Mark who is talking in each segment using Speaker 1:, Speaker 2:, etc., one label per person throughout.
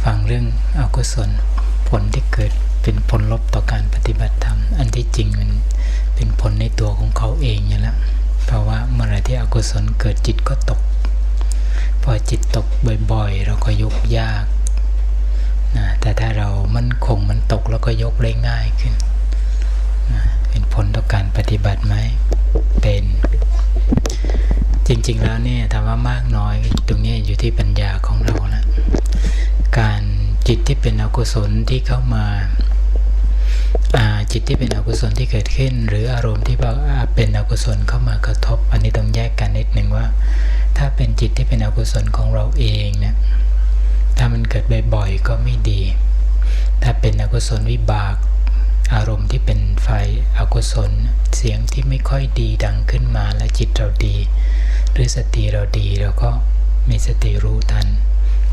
Speaker 1: ฟังเรื่องอกุศลผลที่เกิดเป็นผลลบต่อการปฏิบัติธรรมอันที่จริงมันเป็นผลในตัวของเขาเองอยู่แล้วเพราะว่าเมื่อไรที่อกุศลเกิดจิตก็ตกพอจิตตกบ่อยๆเราก็ยกยากนะแต่ถ้าเรามั่นคงมันตกแล้วก็ยกได้ง่ายขึ้นนะเป็นผลต่อการปฏิบัติไหมเป็นจริงๆแล้วเนี่ยถามว่ามากน้อยตรงนี้อยู่ที่ปัญญาของเรานะการจิตที่เป็นอกุศลที่เข้ามาจิตที่เป็นอกุศลที่เกิดขึ้นหรืออารมณ์ที่เป็นอกุศลเข้ามากระทบอันนี้ต้องแยกกันนิดหนึ่งว่าถ้าเป็นจิตที่เป็นอกุศลของเราเองเนี่ยถ้ามันเกิดบ่อยๆก็ไม่ดีถ้าเป็นอกุศลวิบากอารมณ์ที่เป็นไฟอกุศลเสียงที่ไม่ค่อยดีดังขึ้นมาและจิตเราดีหรือสติเราดีเราก็มีสติรู้ทัน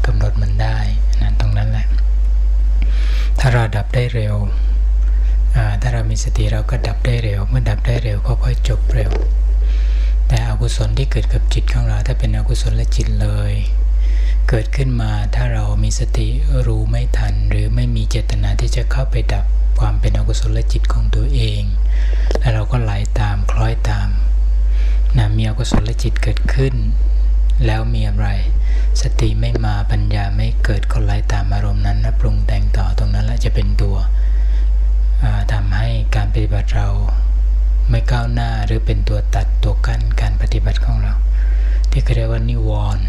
Speaker 1: กำหนดมันได้นั่นตรงนั้นแหละถ้าเราดับได้เร็วถ้าเรามีสติเราก็ดับได้เร็วเมื่อดับได้เร็วก็ค่อยจบเร็วแต่อกุศลที่เกิดกับจิตของเราถ้าเป็นอกุศลและจิตเลยเกิดขึ้นมาถ้าเรามีสติรู้ไม่ทันหรือไม่มีเจตนาที่จะเข้าไปดับความเป็นอกุศลจิตของตัวเองแล้วเราก็ไหลตามคล้อยตามมีอกุศลจิตเกิดขึ้นแล้วมีอะไรสติไม่มาปัญญาไม่เกิดก็ไหลตามอารมณ์นั้นและปรุงแต่งต่อตรงนั้นและจะเป็นตัวทำให้การปฏิบัติเราไม่ก้าวหน้าหรือเป็นตัวตัดตัวกั้นการปฏิบัติของเราที่เรียกว่านิวรณ์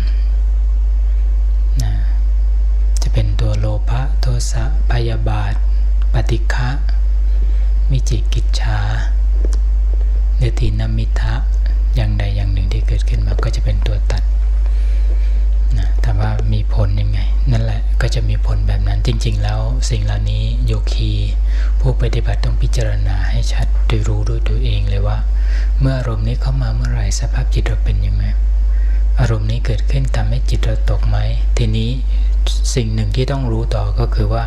Speaker 1: จะเป็นตัวโลภะโทสะพยาบาทปฏิฆะวิจิกิจฉาหรือถีนมิทะอย่างใดอย่างหนึ่งที่เกิดขึ้นมาก็จะเป็นตัวตัดถามว่ามีผลยังไงนั่นแหละก็จะมีผลแบบนั้นจริงๆแล้วสิ่งเหล่านี้โยคีผู้ปฏิบัติต้องพิจารณาให้ชัดโดยรู้ด้วยตัวเองเลยว่าเมื่ออารมณ์นี้เข้ามาเมื่อไหร่สภาพจิตเราเป็นยังไงอารมณ์นี้เกิดขึ้นทำให้จิตเราตกไหมทีนี้สิ่งหนึ่งที่ต้องรู้ต่อก็คือว่า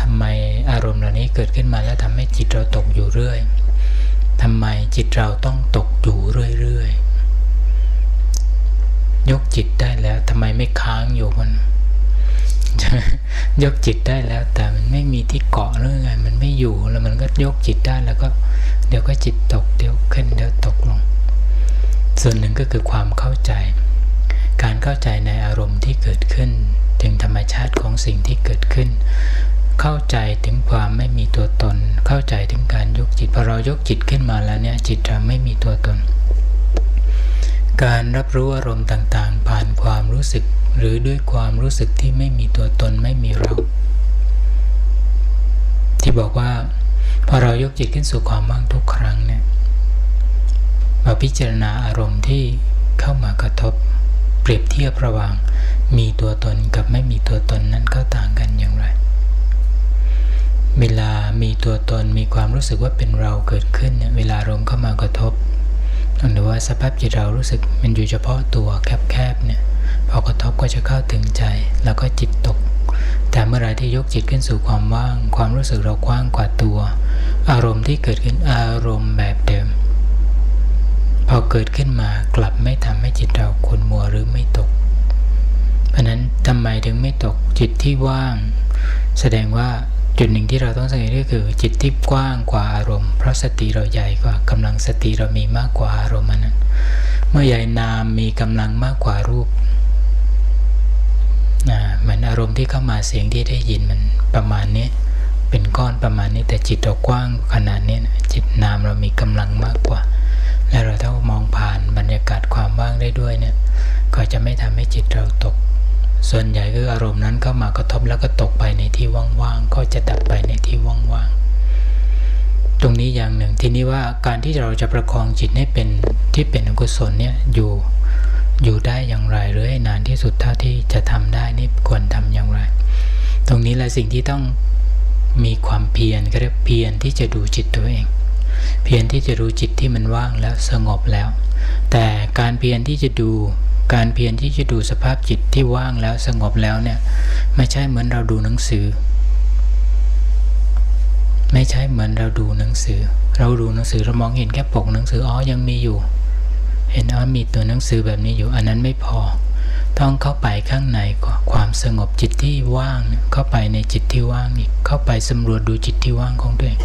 Speaker 1: ทำไมอารมณ์เหล่านี้เกิดขึ้นมาแล้วทำให้จิตเราตกอยู่เรื่อยทำไมจิตเราต้องตกอยู่เรื่อยๆยกจิตได้แล้วทำไมไม่ค้างอยู่มัน ยกจิตได้แล้วแต่มันไม่มีที่เกาะหรือไงมันไม่อยู่แล้วมันก็ยกจิตได้แล้วก็เดี๋ยวก็จิตตกเดี๋ยวขึ้นเดี๋ยวตกลงส่วนหนึ่งก็คือความเข้าใจการเข้าใจในอารมณ์ที่เกิดขึ้นถึงธรรมชาติของสิ่งที่เกิดขึ้นเข้าใจถึงความไม่มีตัวตนเข้าใจถึงการยกจิตพอเรายกจิตขึ้นมาแล้วเนี่ยจิตเราไม่มีตัวตนการรับรู้อารมณ์ต่างๆผ่านความรู้สึกหรือด้วยความรู้สึกที่ไม่มีตัวตนไม่มีเราที่บอกว่าพอเรายกจิตขึ้นสู่ความว่างทุกครั้งเนี่ยมาพิจารณาอารมณ์ที่เข้ามากระทบเปรียบเทียบระหว่างมีตัวตนกับไม่มีตัวตนนั้นก็ต่างกันอย่างไรเวลามีตัวตนมีความรู้สึกว่าเป็นเราเกิดขึ้นเนี่ยเวลาอารมณ์เข้ามากระทบหรือว่าสภาพจิตเรารู้สึกมันอยู่เฉพาะตัวแคบๆเนี่ยพอกระทบก็จะเข้าถึงใจแล้วก็จิตตกแต่เมื่อไรที่ยกจิตขึ้นสู่ความว่างความรู้สึกเรากว้างกว่าตัวอารมณ์ที่เกิดขึ้นอารมณ์แบบเดิมพอเกิดขึ้นมากลับไม่ทำให้จิตเราขุ่นมัวหรือไม่ตกเพราะนั้นทำไมถึงไม่ตกจิตที่ว่างแสดงว่าจุดหนึ่งที่เราต้องสังเกตก็คือจิตที่กว้างกว่าอารมณ์เพราะสติเราใหญ่กว่ากำลังสติเรามีมากกว่าอารมณ์นั้นเมื่อใหญ่นามมีกำลังมากกว่ารูปเหมือนอารมณ์ที่เข้ามาเสียงที่ได้ยินมันประมาณนี้เป็นก้อนประมาณนี้แต่จิตเรากว้างขนาดนี้จิตนามเรามีกำลังมากกว่าและเราถ้ามองผ่านบรรยากาศความว่างได้ด้วยเนี่ยก็จะไม่ทำให้จิตเราตกส่วนใหญ่คืออารมณ์นั้นเข้ามากระทบแล้วก็ตกไปในที่ว่างๆก็จะดับไปในที่ว่างๆตรงนี้อย่างหนึ่งทีนี้ว่าการที่เราจะประคองจิตให้เป็นที่เป็นอกุศลเนี่ยอยู่ได้อย่างไรหรือให้นานที่สุดเท่าที่จะทำได้นี่ควรทำอย่างไรตรงนี้แหละสิ่งที่ต้องมีความเพียรก็เรียกเพียรที่จะดูจิตตัวเองเพียรที่จะรู้จิตที่มันว่างแล้วสงบแล้วแต่การเพียรที่จะดูสภาพจิตที่ว่างแล้วสงบแล้วเนี่ยไม่ใช่เหมือนเราดูหนังสือไม่ใช่เหมือนเราดูหนังสือเราดูหนังสือเรามองเห็นแค่ปกหนังสือยังมีอยู่เห็นมีตัวหนังสือแบบนี้อยู่อันนั้นไม่พอ ต้องเข้าไปข้างในความสงบจิตที่ว่างเข้าไปในจิตที่ว่างอีกเข้าไปสำรวจดูจิตที่ว่างของตัวเอง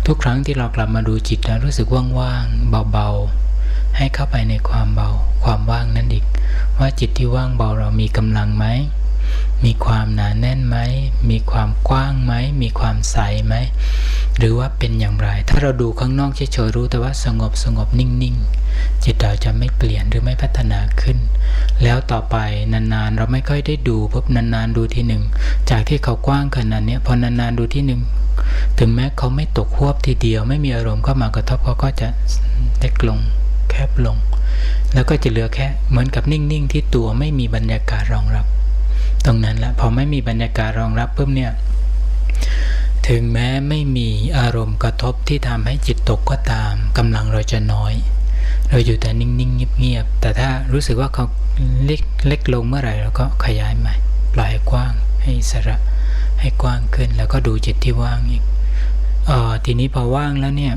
Speaker 1: ทุกครั้งที่เรากลับมาดูจิตแล้วรู้สึกว่างๆเบาๆให้เข้าไปในความเบาความว่างนั้นอีกว่าจิตที่ว่างเบาเรามีกำลังไหมมีความหนาแน่นไหมมีความกว้างไหมมีความใสไหมหรือว่าเป็นอย่างไรถ้าเราดูข้างนอกเฉยๆรู้แต่ว่าสงบนิ่งๆจิตเราจะไม่เปลี่ยนหรือไม่พัฒนาขึ้นแล้วต่อไปนานๆเราไม่ค่อยได้ดูปุ๊บนานๆดูทีหนึ่งจากที่เขากว้างขนาดนี้พอนานๆดูทีหนึ่งถึงแม้เขาไม่ตกควบทีเดียวไม่มีอารมณ์เข้ามากระทบเขาก็จะเล็กลงแคบลงแล้วก็จะเหลือแค่เหมือนกับนิ่งๆที่ตัวไม่มีบรรยากาศรองรับตรงนั้นแหละพอไม่มีบรรยากาศรองรับปุ๊บเนี่ยถึงแม้ไม่มีอารมณ์กระทบที่ทำให้จิตตกก็ตามกำลังเราจะน้อยเราอยู่แต่นิ่งๆเงียบๆแต่ถ้ารู้สึกว่าเขาเล็กลงเมื่อไหร่เราก็ขยายใหม่ปล่อยให้กว้างให้อิสระให้กว้างขึ้นแล้วก็ดูจิตที่ว่างอีกทีนี้พอว่างแล้วเนี่ย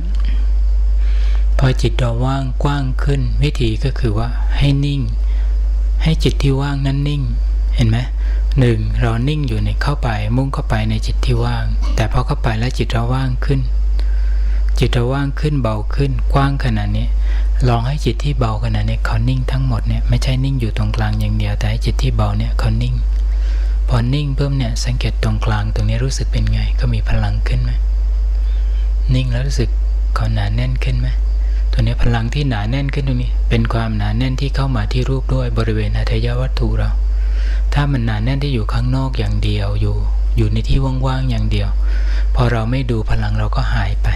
Speaker 1: พอจิตเราว่างกว้างขึ้นวิธีก็คือว่าให้นิ่งให้จิตที่ว่างนั้นนิ่งเห็นไหมหนึ่งเรานิ่งอยู่ในเข้าไปมุ่งเข้าไปในจิตที่ว่างแต่พอเข้าไปแล้วจิตเราว่างขึ้นจิตเราว่างขึ้นเบาขึ้นกว้างขนาดนี้ลองให้จิตที่เบาขนาดนี้เขานิ่งทั้งหมดเนี่ยไม่ใช่นิ่งอยู่ตรงกลางอย่างเดียวแต่ให้จิตที่เบาเนี่ยเขานิ่งพอนิ่งเพิ่มเนี่ยสังเกตตรงกลางตรงนี้รู้สึกเป็นไงก็มีพลังขึ้นไหมนิ่งแล้วรู้สึกเขาหนาแน่นขึ้นไหมตัวนี้พลังที่หนาแน่นขึ้นตรงนี้เป็นความหนาแน่นที่เข้ามาที่รูปด้วยบริเวณหัตถยวัตถุเราถ้ามันหนาแน่นที่อยู่ข้างนอกอย่างเดียวอยู่ในที่ว่างๆอย่างเดียวพอเราไม่ดูพลังเราก็หายไป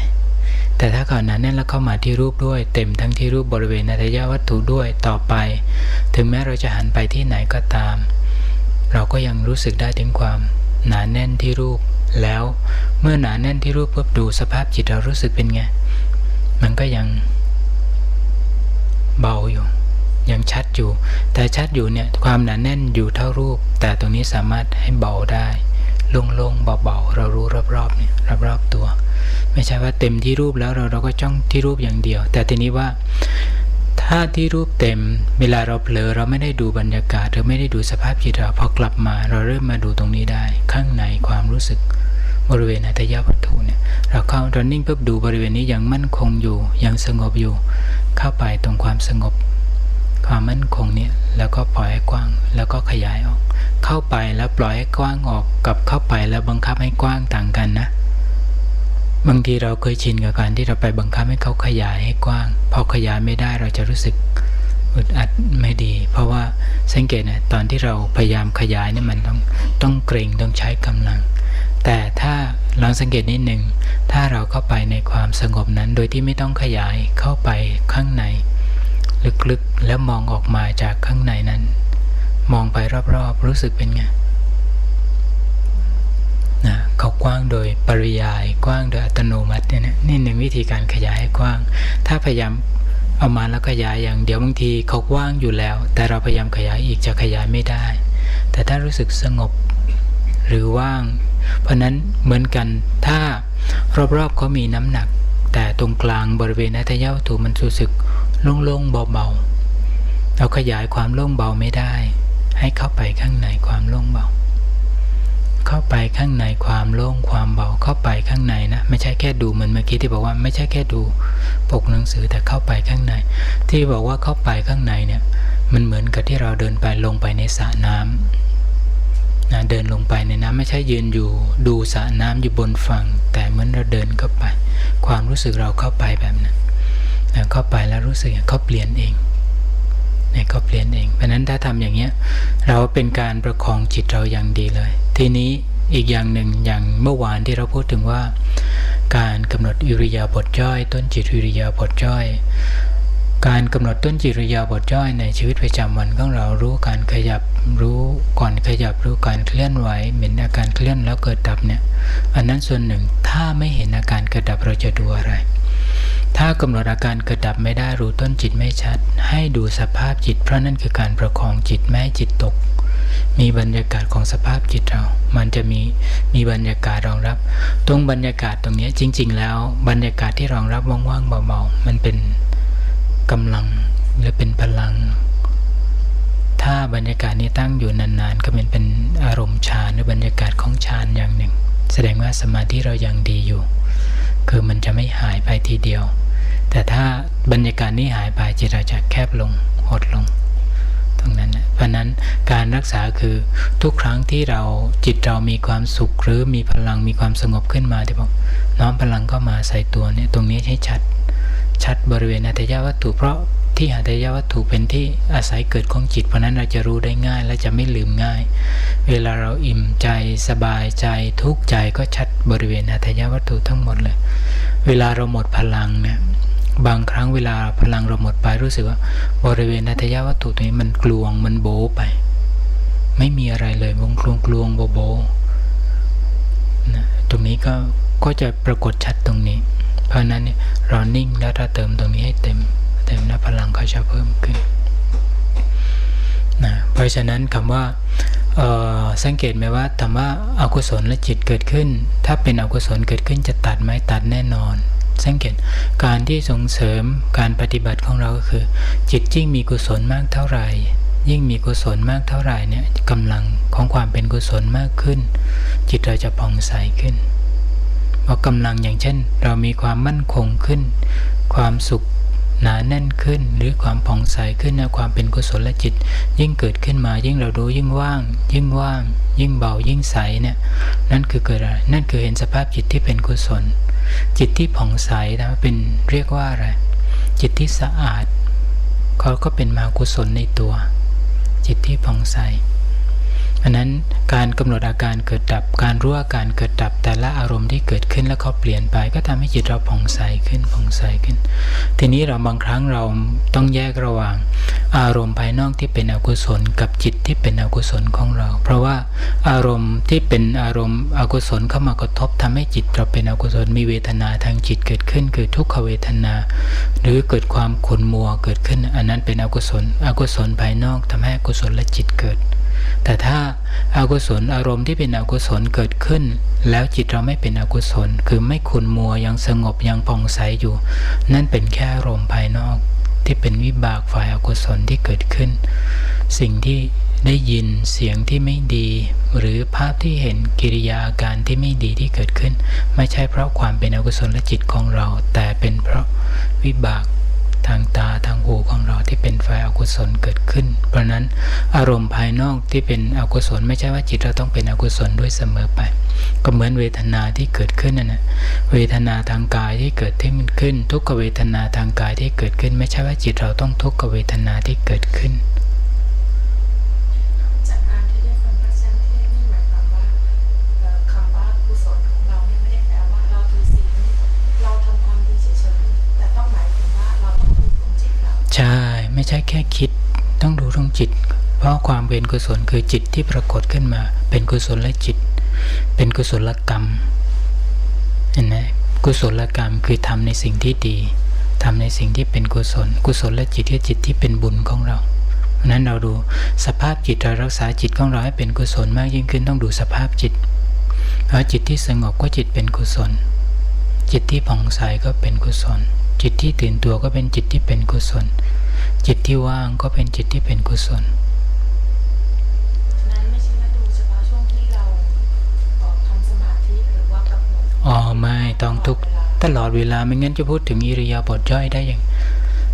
Speaker 1: แต่ถ้าเขาหนาแน่นแล้วเข้ามาที่รูปด้วยเต็มทั้งที่รูปบริเวณหัตถยวัตถุด้วยต่อไปถึงแม้เราจะหันไปที่ไหนก็ตามเราก็ยังรู้สึกได้ถึงความหนาแน่นที่รูปแล้วเมื่อหนาแน่นที่รูปปุ๊บดูสภาพจิตเรารู้สึกเป็นไงมันก็ยังเบาอยู่ยังชัดอยู่แต่ชัดอยู่เนี่ยความหนาแน่นอยู่เท่ารูปแต่ตรงนี้สามารถให้เบาได้โล่งๆเบาๆเรารู้รอบๆเนี่ยรอบๆตัวไม่ใช่ว่าเต็มที่รูปแล้วเราก็จ้องที่รูปอย่างเดียวแต่ทีนี้ว่าถ้าที่รูปเต็มเวลาเราเผลอเราไม่ได้ดูบรรยากาศเราไม่ได้ดูสภาพจิตเราพอกลับมาเราเริ่มมาดูตรงนี้ได้ข้างในความรู้สึกบริเวณหัตถยวัตถุเนี่ยเรานิ่งปุ๊บดูบริเวณนี้ยังมั่นคงอยู่ยังสงบอยู่เข้าไปตรงความสงบความมั่นคงเนี่ยแล้วก็ปล่อยให้กว้างแล้วก็ขยายออกเข้าไปแล้วปล่อยให้กว้างออกกับเข้าไปแล้วบังคับให้กว้างต่างกันนะบางทีเราเคยชินกับการที่เราไปบังคับให้เขาขยายให้กว้างพอขยายไม่ได้เราจะรู้สึกอึดอัดไม่ดีเพราะว่าสังเกตนะตอนที่เราพยายามขยายเนี่ยมันต้องเกรงต้องใช้กำลังแต่ถ้าลองสังเกตนิดหนึ่งถ้าเราเข้าไปในความสงบนั้นโดยที่ไม่ต้องขยายเข้าไปข้างในลึกๆแล้วมองออกมาจากข้างในนั้นมองไปรอบๆรู้สึกเป็นไงนะเขากว้างโดยปริยายกว้างโดยอัตโนมัติเนี่ยนี่หนึ่งวิธีการขยายให้กว้างถ้าพยายามเอามาแล้วขยายอย่างเดียวบางทีเขากว้างอยู่แล้วแต่เราพยายามขยายอีกจะขยายไม่ได้แต่ถ้ารู้สึกสงบหรือว่างเพราะนั้นเหมือนกันถ้ารอบๆเขามีน้ำหนักแต่ตรงกลางบริเวณหัตถยวัตถุมันรู้สึกโล่งๆเบาๆเราขยายความโล่งเบาไม่ได้ให้เข้าไปข้างในความโล่งเบาเข้าไปข้างในความโล่งความเบาเข้าไปข้างในนะไม่ใช่แค่ดูเหมือนเมื่อกี้ที่บอกว่าไม่ใช่แค่ดูปกหนังสือแต่เข้าไปข้างในที่บอกว่าเข้าไปข้างในเนี่ยมันเหมือนกับที่เราเดินไปลงไปในสระน้ำนะเดินลงไปในน้ำไม่ใช่ยืนอยู่ดูสระน้ำอยู่บนฝั่งแต่เหมือนเราเดินเข้าไปความรู้สึกเราเข้าไปแบบนั้นเข้าไปแล้วรู้สึกเขาเปลี่ยนเองเนี่ยเขาเปลี่ยนเองเพราะนั้นถ้าทำอย่างเงี้ยเราเป็นการประคองจิตเราอย่างดีเลยทีนี้อีกอย่างหนึ่งอย่างเมื่อวานที่เราพูดถึงว่าการกำหนดอิริยาบถย่อยต้นจิตอิริยาบถย่อยการกำหนดต้นจิตอิริยาบถย่อยในชีวิตประจำวันของเรารู้การขยับรู้ก่อนขยับรู้การเคลื่อนไหวเห็นอาการเคลื่อนแล้วเกิดดับเนี่ยอันนั้นส่วนหนึ่งถ้าไม่เห็นอาการเกิดดับเราจะดูอะไรถ้ากำหนดอาการเกิดดับไม่ได้รู้ต้นจิตไม่ชัดให้ดูสภาพจิตเพราะนั่นคือการประคองจิตไม่ให้จิตตกมีบรรยากาศของสภาพจิตเรามันจะมีบรรยากาศรองรับตรงบรรยากาศตรงนี้จริงๆแล้วบรรยากาศที่รองรับว่างๆเบาๆมันเป็นกำลังหรือเป็นพลังถ้า บรรยากาศนี้ตั้งอยู่นานๆก็เป็นอารมณ์ฌานหรือบรรยากาศของฌานอย่างหนึ่งแสดงว่าสมาธิเรายังดีอยู่คือมันจะไม่หายไปทีเดียวแต่ถ้าบรรยากาศนี้หายไปจิตเราจะแคบลงหดลงตรงนั้นเพราะนั้นการรักษาคือทุกครั้งที่จิตเรามีความสุขหรือมีพลังมีความสงบขึ้นมาที่บอกน้อมพลังก็มาใส่ตัวเนี่ยตรงนี้ให้ชัดบริเวณหัตถยวัตถุเพราะที่หัตถยวัตถุเป็นที่อาศัยเกิดของจิตเพราะนั้นเราจะรู้ได้ง่ายและจะไม่ลืมง่ายเวลาเราอิ่มใจสบายใจทุกข์ใจก็ชัดบริเวณหัตถยวัตถุทั้งหมดเลยเวลาเราหมดพลังเนี่ยบางครั้งเวลาพลังเราหมดไปรู้สึกว่าบริเวณหัตถยวัตถุตรงนี้มันกลวงมันโบไปไม่มีอะไรเลยวงกลวงโบนะตรงนี้ก็จะปรากฏชัดตรงนี้เพราะนั้นเนี่ยเรานิ่งแล้วเราเติมตรงนี้ให้เต็มนะพลังเขาจะเพิ่มขึ้นนะเพราะฉะนั้นคำว่าสังเกตไหมว่าธรรมะอกุศลและจิตเกิดขึ้นถ้าเป็นอกุศลเกิดขึ้นจะตัดไหมตัดแน่นอนสังเกตการที่ส่งเสริมการปฏิบัติของเราก็คือจิตยิ่งมีกุศลมากเท่าไหร่ยิ่งมีกุศลมากเท่าไหร่เนี่ยกำลังของความเป็นกุศลมากขึ้นจิตเราจะผ่องใสขึ้นเพราะกำลังอย่างเช่นเรามีความมั่นคงขึ้นความสุขหนาแน่นขึ้นหรือความผ่องใสขึ้นนะความเป็นกุศลและจิตยิ่งเกิดขึ้นมายิ่งเราดูยิ่งว่างยิ่งเบายิ่งใสเนี่ยนั่นคือเกิดอะไรนั่นคือเห็นสภาพจิตที่เป็นกุศลจิตที่ผ่องใสนะเป็นเรียกว่าอะไรจิตที่สะอาดเขาก็เป็นมหากุศลในตัวจิตที่ผ่องใสอันนั้นการกำหนดอาการเกิดดับการรู้อาการเกิดดับแต่ละอารมณ์ที่เกิดขึ้นแล้วเขาเปลี่ยนไปก็ทำให้จิตเราผ่องใสขึ้นทีนี้เราบางครั้งเราต้องแยกระหว่างอารมณ์ภายนอกที่เป็นอกุศลกับจิตที่เป็นอกุศลของเราเพราะว่าอารมณ์ที่เป็นอารมณ์อกุศลเข้ามากระทบทำให้จิตเราเป็นอกุศลมีเวทนาทางจิตเกิดขึ้นคือทุกขเวทนาหรือเกิดความขุ่นมัวเกิดขึ้นอันนั้นเป็นอกุศลภายนอกทำให้อกุศลและจิตเกิดแต่ถ้าอากุศลอารมณ์ที่เป็นอกุศลเกิดขึ้นแล้วจิตเราไม่เป็นอกุศลคือไม่ขุ่นมัวยังสงบยังผ่องใสอยู่นั่นเป็นแค่อารมณ์ภายนอกที่เป็นวิบากฝ่ายอกุศลที่เกิดขึ้นสิ่งที่ได้ยินเสียงที่ไม่ดีหรือภาพที่เห็นกิริยาอาการที่ไม่ดีที่เกิดขึ้นไม่ใช่เพราะความเป็นอกุศลและจิตของเราแต่เป็นเพราะวิบากทางตาทางหูของเราที่เป็นฝ่ายอกุศลเกิดขึ้นเพราะนั้นอารมณ์ภายนอกที่เป็นอกุศลไม่ใช่ว่าจิตเราต้องเป็นอกุศลด้วยเสมอไปก็เหมือนเวทนาที่เกิดขึ้นนั่นนะเวทนาทางกายที่เกิดขึ้นทุกขเวทนาทางกายที่เกิดขึ้นไม่ใช่ว่าจิตเราต้องทุกขเวทนาที่เกิดขึ้น
Speaker 2: จากการที่ได้ฟังพระอาจารย์เทศน์นี่หมายความว่าคำว่ากุศลของเราเนี่ยไม่ได้แปลว่าเราถือศีลเราทำความดีเฉยๆแต่ต้องหมายถึงว่าเราต้องดูดวงจิตเรา
Speaker 1: ใช่ไม่ใช่แค่คิดต้องดูดวงจิตเพราะความเป็นกุศลคือจิตที่ปรากฏขึ้นมาเป็นกุศลและจิตเป็นกุศลกรรมเห็นไหมกุศลกรรมคือทำในสิ่งที่ดีทำในสิ่งที่เป็นกุศลและจิตคือจิตที่เป็นบุญของเราเพราะนั้นเราดูสภาพจิตเรารักษาจิตของเราให้เป็นกุศลมากยิ่งขึ้นต้องดูสภาพจิตเพราะจิตที่สงบก็จิตเป็นกุศลจิตที่ผ่องใสก็เป็นกุศลจิตที่ตื่นตัวก็เป็นจิตที่เป็นกุศลจิตที่ว่างก็เป็นจิตที่เป็นกุศล
Speaker 2: นั้นไม่ใช่ว่าดูเฉพาะช่วงที่เราทำสมาธิหรือว่ากำหนด
Speaker 1: ไม่ต้องทุกตลอดเวลาไม่งั้นจะพูดถึงอิริยาบถย่อยได้อย่าง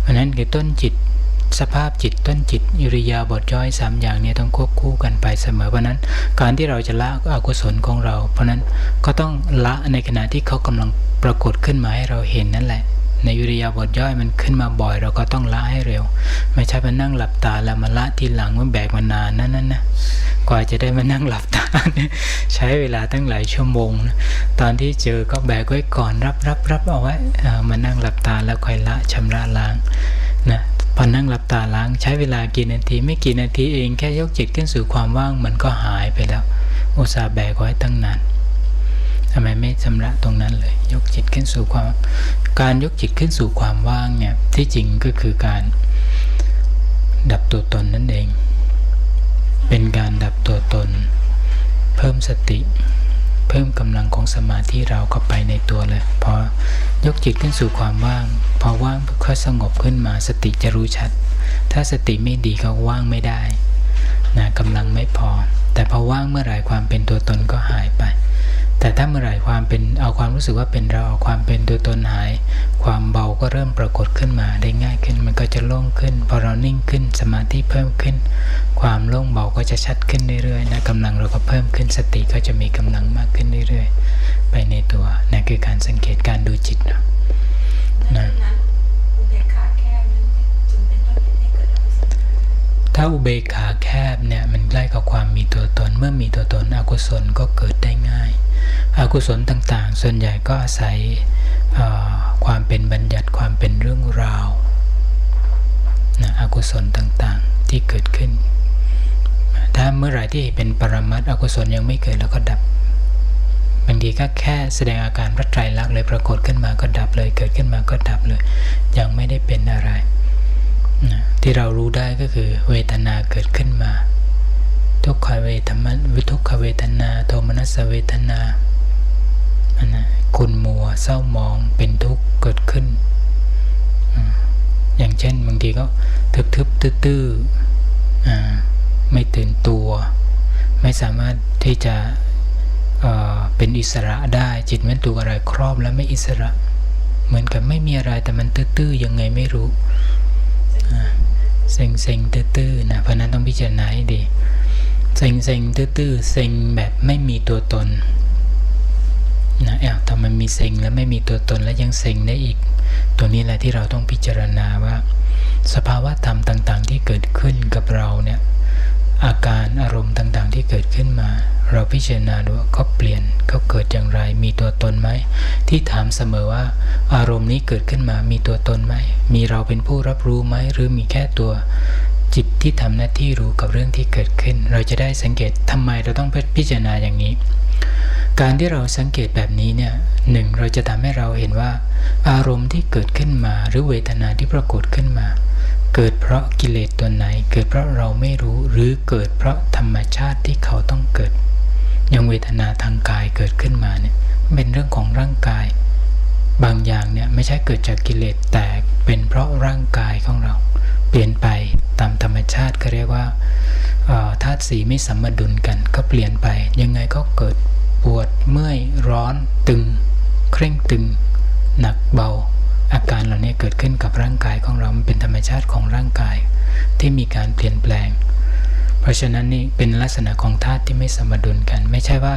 Speaker 1: เพราะนั้นคือต้นจิตสภาพจิตต้นจิตอิริยาบถย่อย3อย่างนี้ต้องควบคู่กันไปเสมอเพราะนั้นการที่เราจะละอกุศลของเราเพราะนั้นก็ต้องละในขณะที่เขากำลังปรากฏขึ้นมาให้เราเห็นนั่นแหละในอิริยาบถย่อยมันขึ้นมาบ่อยเราก็ต้องละให้เร็วไม่ใช่มานั่งหลับตาแล้วมาละทีหลังมันแบกมานานนั่นนะกว่าจะได้มานั่งหลับตาใช้เวลาตั้งหลายชั่วโมงนะตอนที่เจอก็แบกไว้ก่อนรับเอาไว้มานั่งหลับตาแล้วค่อยละชำระล้างนะพอนั่งหลับตาล้างใช้เวลากี่นาทีไม่กี่นาทีเองแค่ยกจิตขึ้นสู่ความว่างมันก็หายไปแล้วอุตส่าห์แบกไว้ตั้งนานทำไมไม่ชำระตรงนั้นเลยยกจิตขึ้นสู่การยกจิตขึ้นสู่ความว่างเนี่ยที่จริงก็คือการดับตัวตนนั่นเองเป็นการดับตัวตนเพิ่มสติเพิ่มกำลังของสมาธิเราเข้าไปในตัวเลยพอยกจิตขึ้นสู่ความว่างพอว่างค่อยสงบขึ้นมาสติจะรู้ชัดถ้าสติไม่ดีก็ว่างไม่ได้ พอแต่พอว่างเมื่อไหร่ความเป็นตัวตนก็หายไปแต่ถ้าเมื่อไหร่ความเป็นเอาความรู้สึกว่าเป็นเราเอาความเป็นตัวตนหายความเบาก็เริ่มปรากฏขึ้นมาได้ง่ายขึ้นมันก็จะโล่งขึ้นพอเรานิ่งขึ้นสมาธิเพิ่มขึ้นความโล่งเบาก็จะชัดขึ้นเรื่อยๆนะกำลังเราก็เพิ่มขึ้นสติก็จะมีกำลังมากขึ้นเรื่อยๆไปในตัวนั่นคือการสังเกตการดูจิตนะ
Speaker 2: อุเบกขาแคบนั้นจึงเป็นต้นเหตุให้เกิดอกุศล
Speaker 1: ถ้าอุเบกขาแคบเนี่ยมันใกล้กับความมีตัวตนเมื่อมีตัวตนอกุศลก็เกิดได้ง่ายอกุศลต่างๆส่วนใหญ่ก็อาศัยความเป็นบัญญัติความเป็นเรื่องราวนะอกุศลต่างๆที่เกิดขึ้นถ้าเมื่อไหร่ที่เป็นปรมัตถ์อกุศลยังไม่เกิดแล้วก็ดับบางทีก็แค่แสดงอาการพระไตรลักษณ์เลยปรากฏขึ้นมาก็ดับเลยเกิดขึ้นมาก็ดับเลยยังไม่ได้เป็นอะไรนะที่เรารู้ได้ก็คือเวทนาเกิดขึ้นมาทุกขเวทนาทุกขเวทนาโทมนัสเวทนาขุ่นมัวเศร้าหมองเป็นทุกข์เกิดขึ้นอย่างเช่นบางทีก็ทึบๆตื้อๆไม่ตื่นตัวไม่สามารถที่จะเป็นอิสระได้จิตมันถูกอะไรครอบแล้วไม่อิสระเหมือนกับไม่มีอะไรแต่มันตื้อๆยังไงไม่รู้เซ็งตื้อๆนะเพราะนั้นต้องพิจารณาให้ดีเซ็งตื้อๆเซ็งแบบไม่มีตัวตนนะถ้ามันมีเซ็งแล้วไม่มีตัวตนแล้วยังเซ็งได้อีกตัวนี้แหละที่เราต้องพิจารณาว่าสภาวะธรรมต่างๆที่เกิดขึ้นกับเราเนี่ยอาการอารมณ์ต่างๆที่เกิดขึ้นมาเราพิจารณาดูว่าเขาเปลี่ยนเขาเกิดอย่างไรมีตัวตนไหมที่ถามเสมอว่าอารมณ์นี้เกิดขึ้นมามีตัวตนไหมมีเราเป็นผู้รับรู้ไหมหรือมีแค่ตัวจิตที่ทำหน้าที่รู้กับเรื่องที่เกิดขึ้นเราจะได้สังเกตทำไมเราต้องพิจารณาอย่างนี้การที่เราสังเกตแบบนี้เนี่ยหนึ่งเราจะทำให้เราเห็นว่าอารมณ์ที่เกิดขึ้นมาหรือเวทนาที่ปรากฏขึ้นมาเกิดเพราะกิเลสตัวไหนเกิดเพราะเราไม่รู้หรือเกิดเพราะธรรมชาติที่เขาต้องเกิดอย่างเวทนาทางกายเกิดขึ้นมาเนี่ยเป็นเรื่องของร่างกายบางอย่างเนี่ยไม่ใช่เกิดจากกิเลสแต่เป็นเพราะร่างกายของเราเปลี่ยนไปตามธรรมชาติก็เรียกว่าธาตุสีไม่สมดุลกันก็เปลี่ยนไปยังไงก็เกิดปวดเมื่อยร้อนตึงเคร่งตึงหนักเบาอาการเหล่านี้เกิดขึ้นกับร่างกายของเรามันเป็นธรรมชาติของร่างกายที่มีการเปลี่ยนแปลงเพราะฉะนั้นนี่เป็นลักษณะของธาตุที่ไม่สมดุลกันไม่ใช่ว่า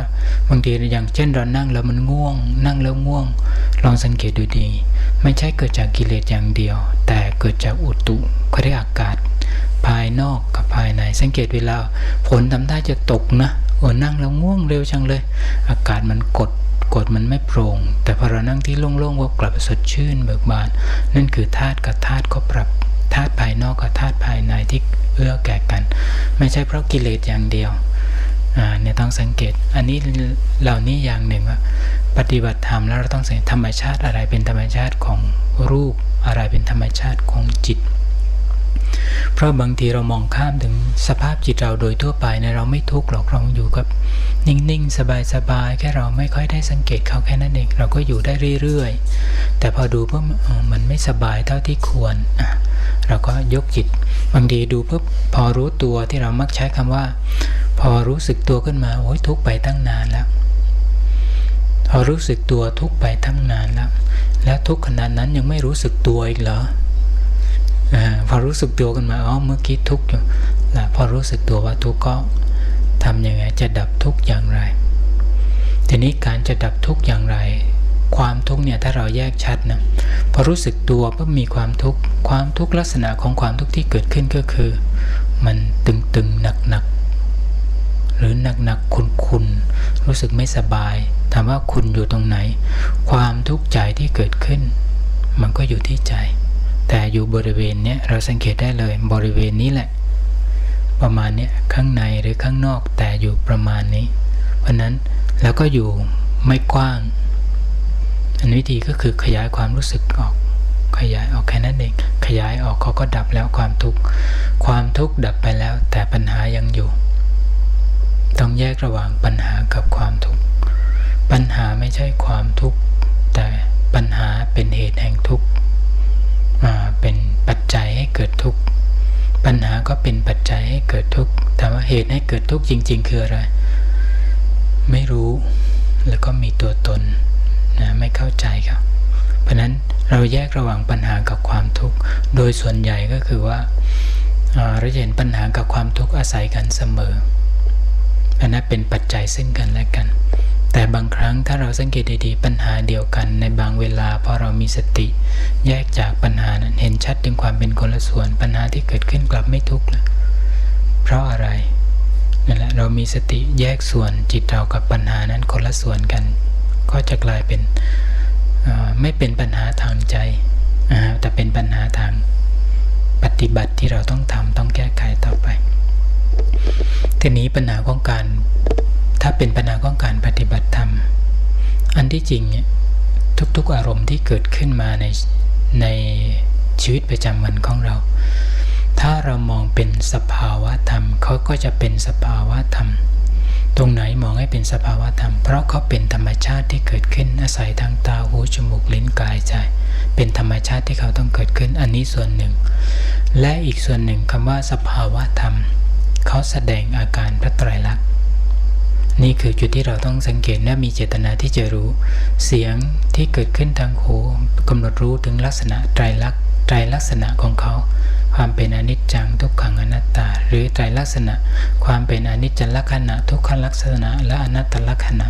Speaker 1: บางทีอย่างเช่นเรานั่งแล้วมันง่วงนั่งแล้วง่วงลองสังเกตดูดีไม่ใช่เกิดจากกิเลสอย่างเดียวแต่เกิดจากอุตุเขาเรียกอากาศภายนอกกับภายในสังเกตเวลาฝนทำท่าจะตกนะนั่งแล้วง่วงเร็วจังเลยอากาศมันกดมันไม่โปร่งแต่พอเรานั่งที่โล่งๆว่ากลับสดชื่นเบิกบานนั่นคือธาตุกับธาตุก็ปรับธาตุภายนอกกับธาตุภายในที่เอื้อแก่กันไม่ใช่เพราะกิเลสอย่างเดียวเนี่ยต้องสังเกตอันนี้เหล่านี้อย่างหนึ่งว่าปฏิบัติธรรมแล้วเราต้องสังเกตธรรมชาติอะไรเป็นธรรมชาติของรูปอะไรเป็นธรรมชาติของจิตเพราะบางทีเรามองข้ามถึงสภาพจิตเราโดยทั่วไปเนี่ยเราไม่ทุกข์หรอกเราอยู่กับนิ่งๆสบายๆแค่เราไม่ค่อยได้สังเกตเขาแค่นั้นเองเราก็อยู่ได้เรื่อยๆแต่พอดูปุ๊บมันไม่สบายเท่าที่ควรเราก็ยกจิตบางทีดูปุ๊บพอรู้ตัวที่เรามักใช้คำว่าพอรู้สึกตัวขึ้นมาโอ้ยทุกข์ไปตั้งนานแล้วพอรู้สึกตัวทุกข์ไปตั้งนานแล้วทุกข์ขนาดนั้นยังไม่รู้สึกตัวอีกเหรอพอรู้สึกตัวกันมาเมื่อกี้ทุกข์อยู่แล้วพอรู้สึกตัวว่าทุกข์ก็ทำยังไงจะดับทุกข์อย่างไรทีนี้การจะดับทุกข์อย่างไรความทุกข์เนี่ยถ้าเราแยกชัดนะพอรู้สึกตัวก็มีความทุกข์ลักษณะของความทุกข์ที่เกิดขึ้นก็คือมันตึงๆหนักๆหรือหนักๆขุ่นๆรู้สึกไม่สบายถามว่าคุณอยู่ตรงไหนความทุกข์ใจที่เกิดขึ้นมันก็อยู่ที่ใจแต่อยู่บริเวณนี้เราสังเกตได้เลยบริเวณนี้แหละประมาณนี้ข้างในหรือข้างนอกแต่อยู่ประมาณนี้เพราะนั้นแล้วก็อยู่ไม่กว้างอันวิธีก็คือขยายความรู้สึกออกขยายออกแค่นั้นเองขยายออกเขาก็ดับแล้วความทุกข์ดับไปแล้วแต่ปัญหายังอยู่ต้องแยกระหว่างปัญหากับความทุกข์ปัญหาไม่ใช่ความทุกข์แต่ปัญหาเป็นเหตุแห่งทุกข์เป็นปัจจัยให้เกิดทุกข์ ปัญหาก็เป็นปัจจัยให้เกิดทุกข์แต่ว่าเหตุให้เกิดทุกข์จริงๆคืออะไรไม่รู้แล้วก็มีตัวตนนะไม่เข้าใจครับเพราะนั้นเราแยกระหว่างปัญหากับความทุกข์โดยส่วนใหญ่ก็คือว่าเราเห็นปัญหากับความทุกข์อาศัยกันเสมออันนั้นเป็นปัจจัยซึ่งกันและกันแต่บางครั้งถ้าเราสังเกตดีๆปัญหาเดียวกันในบางเวลาพอเรามีสติแยกจากปัญหานั้นเห็นชัดถึงความเป็นคนละส่วนปัญหาที่เกิดขึ้นกลับไม่ทุกข์เลยเพราะอะไรนั่นแหละเรามีสติแยกส่วนจิตเรากับปัญหานั้นคนละส่วนกันก็จะกลายเป็นไม่เป็นปัญหาทางใจแต่เป็นปัญหาทางปฏิบัติที่เราต้องทำต้องแก้ไขต่อไปทีนี้ปัญหาของการถ้าเป็นปัญหาของการปฏิบัติธรรมอันที่จริงเนี่ยทุกๆอารมณ์ที่เกิดขึ้นมาในชีวิตประจำวันของเราถ้าเรามองเป็นสภาวะธรรมเขาก็จะเป็นสภาวะธรรมตรงไหนมองให้เป็นสภาวะธรรมเพราะเขาเป็นธรรมชาติที่เกิดขึ้นอาศัยทางตาหูจมูกลิ้นกายใจเป็นธรรมชาติที่เขาต้องเกิดขึ้นอันนี้ส่วนหนึ่งและอีกส่วนหนึ่งคำว่าสภาวะธรรมเขาแสดงอาการพระไตรลักษณ์นี่คือจุดที่เราต้องสังเกตและมีเจตนาที่จะรู้เสียงที่เกิดขึ้นทางหูกำหนดรู้ถึงลักษณะไตรลักษณะของเขาความเป็นอนิจจังทุกขังอนัตตาหรือไตรลักษณะความเป็นอนิจจลักษณะทุกขลักษณะและอนัตตลักษณะ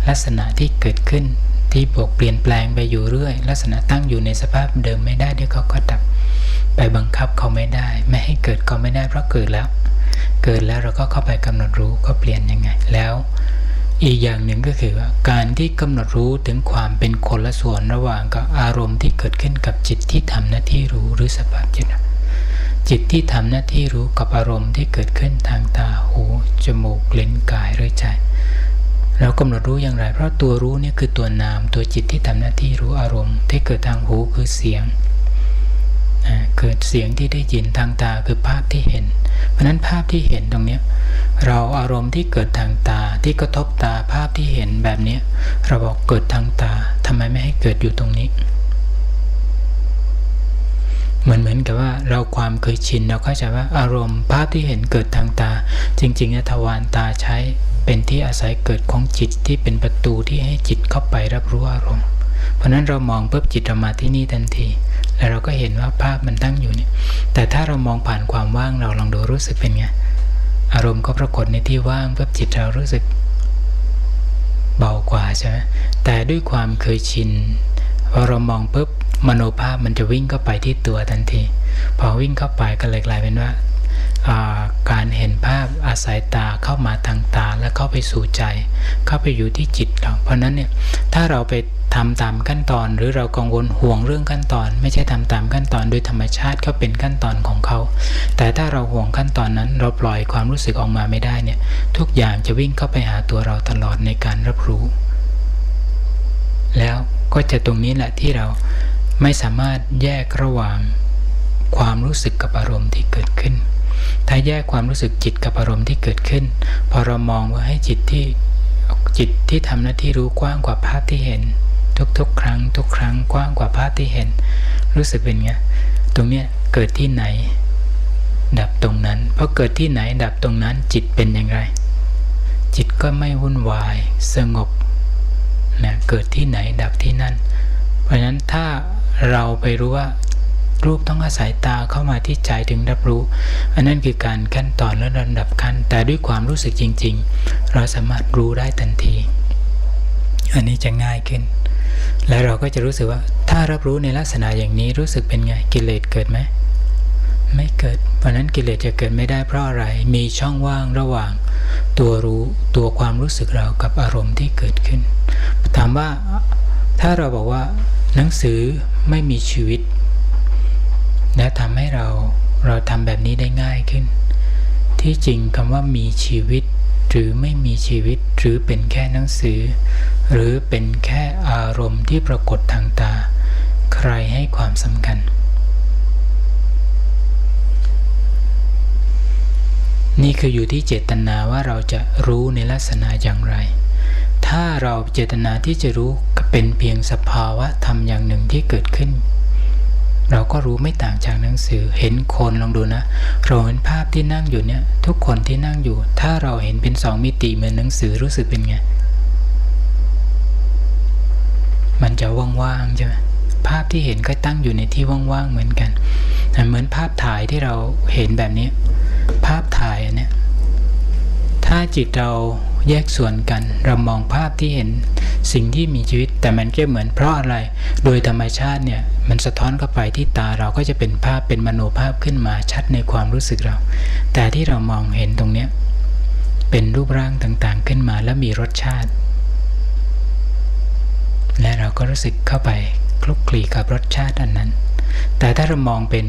Speaker 1: ลักษณะที่เกิดขึ้นที่เปลี่ยนแปลงไปอยู่เรื่อยลักษณะตั้งอยู่ในสภาพเดิมไม่ได้เดี๋ยวเขาก็ดับไปบังคับเขาไม่ได้ไม่ให้เกิดเขาไม่ได้เพราะเกิดแล้วเราก็เข้าไปกำหนดรู้ก็เปลี่ยนยังไงแล้วอีกอย่างหนึ่งก็คือว่าการที่กำหนดรู้ถึงความเป็นคนละส่วนระหว่างกับอารมณ์ที่เกิดขึ้นกับจิตที่ทำหน้าที่รู้หรือสภาพจิตที่ทำหน้าที่รู้กับอารมณ์ที่เกิดขึ้นทางตาหูจมูกลิ้นกายหรือใจเรากำหนดรู้อย่างไรเพราะตัวรู้นี่คือตัวนามตัวจิตที่ทำหน้าที่รู้อารมณ์ที่เกิดทางหูคือเสียงเกิดเสียงที่ได้ยินทางตาคือภาพที่เห็นเพราะนั้นภาพที่เห็นตรงนี้เราอารมณ์ที่เกิดทางตาที่กระทบตาภาพที่เห็นแบบนี้เราบอกเกิดทางตาทำไมไม่ให้เกิดอยู่ตรงนี้เหมือนกับว่าเราความเคยชินเราเข้าใจว่าอารมณ์ภาพที่เห็นเกิดทางตาจริงๆทวารตาใช้เป็นที่อาศัยเกิดของจิตที่เป็นประตูที่ให้จิตเข้าไปรับรู้อารมณ์เพราะนั้นเรามองปุ๊บจิตเรามาที่นี่ทันทีแล้วเราก็เห็นว่าภาพมันตั้งอยู่เนี่ยแต่ถ้าเรามองผ่านความว่างเราลองดูรู้สึกเป็นไงอารมณ์ก็ปรากฏในที่ว่างปุ๊บจิตเรารู้สึกเบากว่าใช่ไหมแต่ด้วยความเคยชินพอเรามองปุ๊บมโนภาพมันจะวิ่งเข้าไปที่ตัวทันทีพอวิ่งเข้าไปก็เลยกลายเป็นว่าการเห็นภาพอาศัยตาเข้ามาทางตาแล้วเข้าไปสู่ใจเข้าไปอยู่ที่จิตเราเพราะนั้นเนี่ยถ้าเราไปทำตามขั้นตอนหรือเรากังวลห่วงเรื่องขั้นตอนไม่ใช่ทำตามขั้นตอนโดยธรรมชาติก็เป็นขั้นตอนของเขาแต่ถ้าเราห่วงขั้นตอนนั้นเราปล่อยความรู้สึกออกมาไม่ได้เนี่ยทุกอย่างจะวิ่งเข้าไปหาตัวเราตลอดในการรับรู้แล้วก็จะตรงนี้แหละที่เราไม่สามารถแยกระหว่างความรู้สึกกับอารมณ์ที่เกิดขึ้นถ้าแยกความรู้สึกจิตกับอารมณ์ที่เกิดขึ้นพอเรามองว่าให้จิตที่ทำหน้าที่รู้กว้างกว่าภาพที่เห็นทุกครั้งกว้างกว่าภาพที่เห็นรู้สึกเป็นไงตรงเนี้ยเกิดที่ไหนดับตรงนั้นเพราะเกิดที่ไหนดับตรงนั้นจิตเป็นอย่างไรจิตก็ไม่วุ่นวายสงบนะเกิดที่ไหนดับที่นั่นเพราะฉะนั้นถ้าเราไปรู้ว่ารูปต้องอาศัยตาเข้ามาที่ใจถึงรับรู้อันนั้นคือการขั้นตอนและลำดับขั้นแต่ด้วยความรู้สึกจริงๆเราสามารถรู้ได้ทันทีอันนี้จะง่ายขึ้นและเราก็จะรู้สึกว่าถ้ารับรู้ในลักษณะอย่างนี้รู้สึกเป็นไงกิเลสเกิดไหมไม่เกิดเพราะนั้นกิเลสจะเกิดไม่ได้เพราะอะไรมีช่องว่างระหว่างตัวรู้ตัวความรู้สึกเรากับอารมณ์ที่เกิดขึ้นถามว่าถ้าเราบอกว่าหนังสือไม่มีชีวิตและทำให้เราทำแบบนี้ได้ง่ายขึ้นที่จริงคำว่ามีชีวิตหรือไม่มีชีวิตหรือเป็นแค่หนังสือหรือเป็นแค่อารมณ์ที่ปรากฏทางตาใครให้ความสำคัญนี่คืออยู่ที่เจตนาว่าเราจะรู้ในลักษณะอย่างไรถ้าเราเจตนาที่จะรู้เป็นเพียงสภาวะธรรมอย่างหนึ่งที่เกิดขึ้น เราก็รู้ไม่ต่างจากหนังสือเห็นคนลองดูนะเราเห็นภาพที่นั่งอยู่เนี่ยทุกคนที่นั่งอยู่ถ้าเราเห็นเป็น2 มิติเหมือนหนังสือรู้สึกเป็นไงมันจะว่างๆใช่ไหมภาพที่เห็นก็ตั้งอยู่ในที่ว่างๆเหมือนกันเหมือนภาพถ่ายที่เราเห็นแบบนี้ภาพถ่ายเนี่ยถ้าจิตเราแยกส่วนกันเรามองภาพที่เห็นสิ่งที่มีชีวิตแต่มันก็เหมือนเพราะอะไรโดยธรรมชาติเนี่ยมันสะท้อนเข้าไปที่ตาเราก็จะเป็นภาพเป็นมโนภาพขึ้นมาชัดในความรู้สึกเราแต่ที่เรามองเห็นตรงเนี้ยเป็นรูปร่างต่างๆขึ้นมาแล้วมีรสชาติและเราก็รู้สึกเข้าไปคลุกคลีกับรสชาติอันนั้นแต่ถ้าเรามองเป็น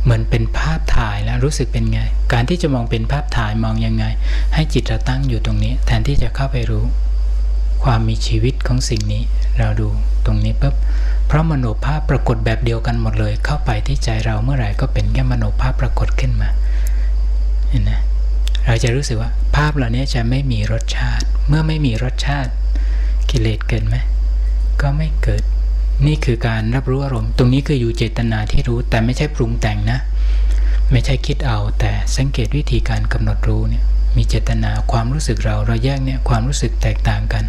Speaker 1: เหมือนเป็นภาพถ่ายแล้วรู้สึกเป็นไงการที่จะมองเป็นภาพถ่ายมองยังไงให้จิตเราตั้งอยู่ตรงนี้แทนที่จะเข้าไปรู้ความมีชีวิตของสิ่งนี้เราดูตรงนี้ปุ๊บเพราะมโนภาพปรากฏแบบเดียวกันหมดเลยเข้าไปที่ใจเราเมื่อไหร่ก็เป็นแค่มโนภาพปรากฏขึ้นมาเห็นไหมเราจะรู้สึกว่าภาพเหล่านี้จะไม่มีรสชาติเมื่อไม่มีรสชาติกิเลสเกิดไหมก็ไม่เกิดนี่คือการรับรู้อารมณ์ตรงนี้คืออยู่เจตนาที่รู้แต่ไม่ใช่ปรุงแต่งนะไม่ใช่คิดเอาแต่สังเกตวิธีการกำหนดรู้เนี่ยมีเจตนาความรู้สึกเราแยกเนี่ยความรู้สึกแตกต่างกัน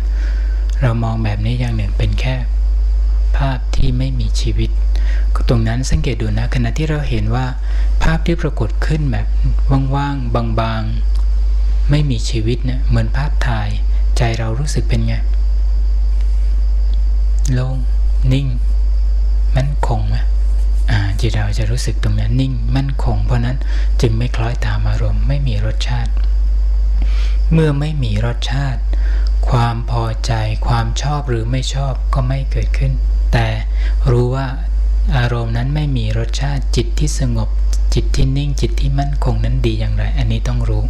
Speaker 1: เรามองแบบนี้อย่างหนึ่งเป็นแค่ภาพที่ไม่มีชีวิตตรงนั้นสังเกตดูนะขณะที่เราเห็นว่าภาพที่ปรากฏขึ้นแบบว่างๆบางๆไม่มีชีวิตเนี่ยเหมือนภาพถ่ายใจเรารู้สึกเป็นไงโล่งนิ่งมั่นคงไหมจิตเราจะรู้สึกตรงนั้นนิ่งมั่นคงเพราะนั้นจึงไม่คล้อยตามอารมณ์ไม่มีรสชาติเมื่อไม่มีรสชาติความพอใจความชอบหรือไม่ชอบก็ไม่เกิดขึ้นแต่รู้ว่าอารมณ์นั้นไม่มีรสชาติจิตที่สงบจิตที่นิ่งจิตที่มั่นคงนั้นดีอย่างไรอันนี้ต้องรู้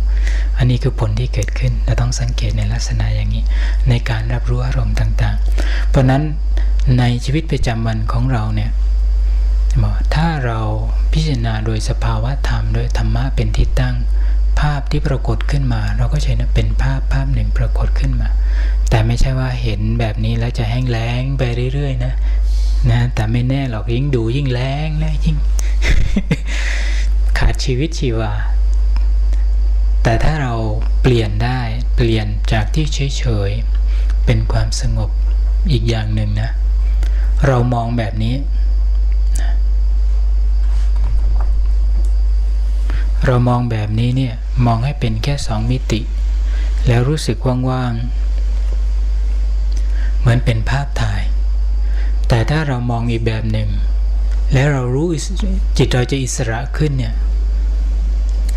Speaker 1: อันนี้คือผลที่เกิดขึ้นเราต้องสังเกตในลักษณะอย่างนี้ในการรับรู้อารมณ์ต่างๆเพราะนั้นในชีวิตประจำวันของเราเนี่ยถ้าเราพิจารณาโดยสภาวะธรรมโดยธรรมะเป็นที่ตั้งภาพที่ปรากฏขึ้นมาเราก็ใช้นะเป็นภาพหนึ่งปรากฏขึ้นมาแต่ไม่ใช่ว่าเห็นแบบนี้แล้วจะแห้งแล้งไปเรื่อยๆนะแต่ไม่แน่หรอกยิ่งดูยิ่งแล้งนะยิ่ง ขาดชีวิตชีวาแต่ถ้าเราเปลี่ยนได้เปลี่ยนจากที่เฉยๆเป็นความสงบอีกอย่างหนึ่งนะเรามองแบบนี้เรามองแบบนี้เนี่ยมองให้เป็นแค่2 มิติแล้วรู้สึกว่างๆเหมือนเป็นภาพถ่ายแต่ถ้าเรามองอีกแบบหนึ่งแล้วเรารู้จิตเราจะอิสระขึ้นเนี่ย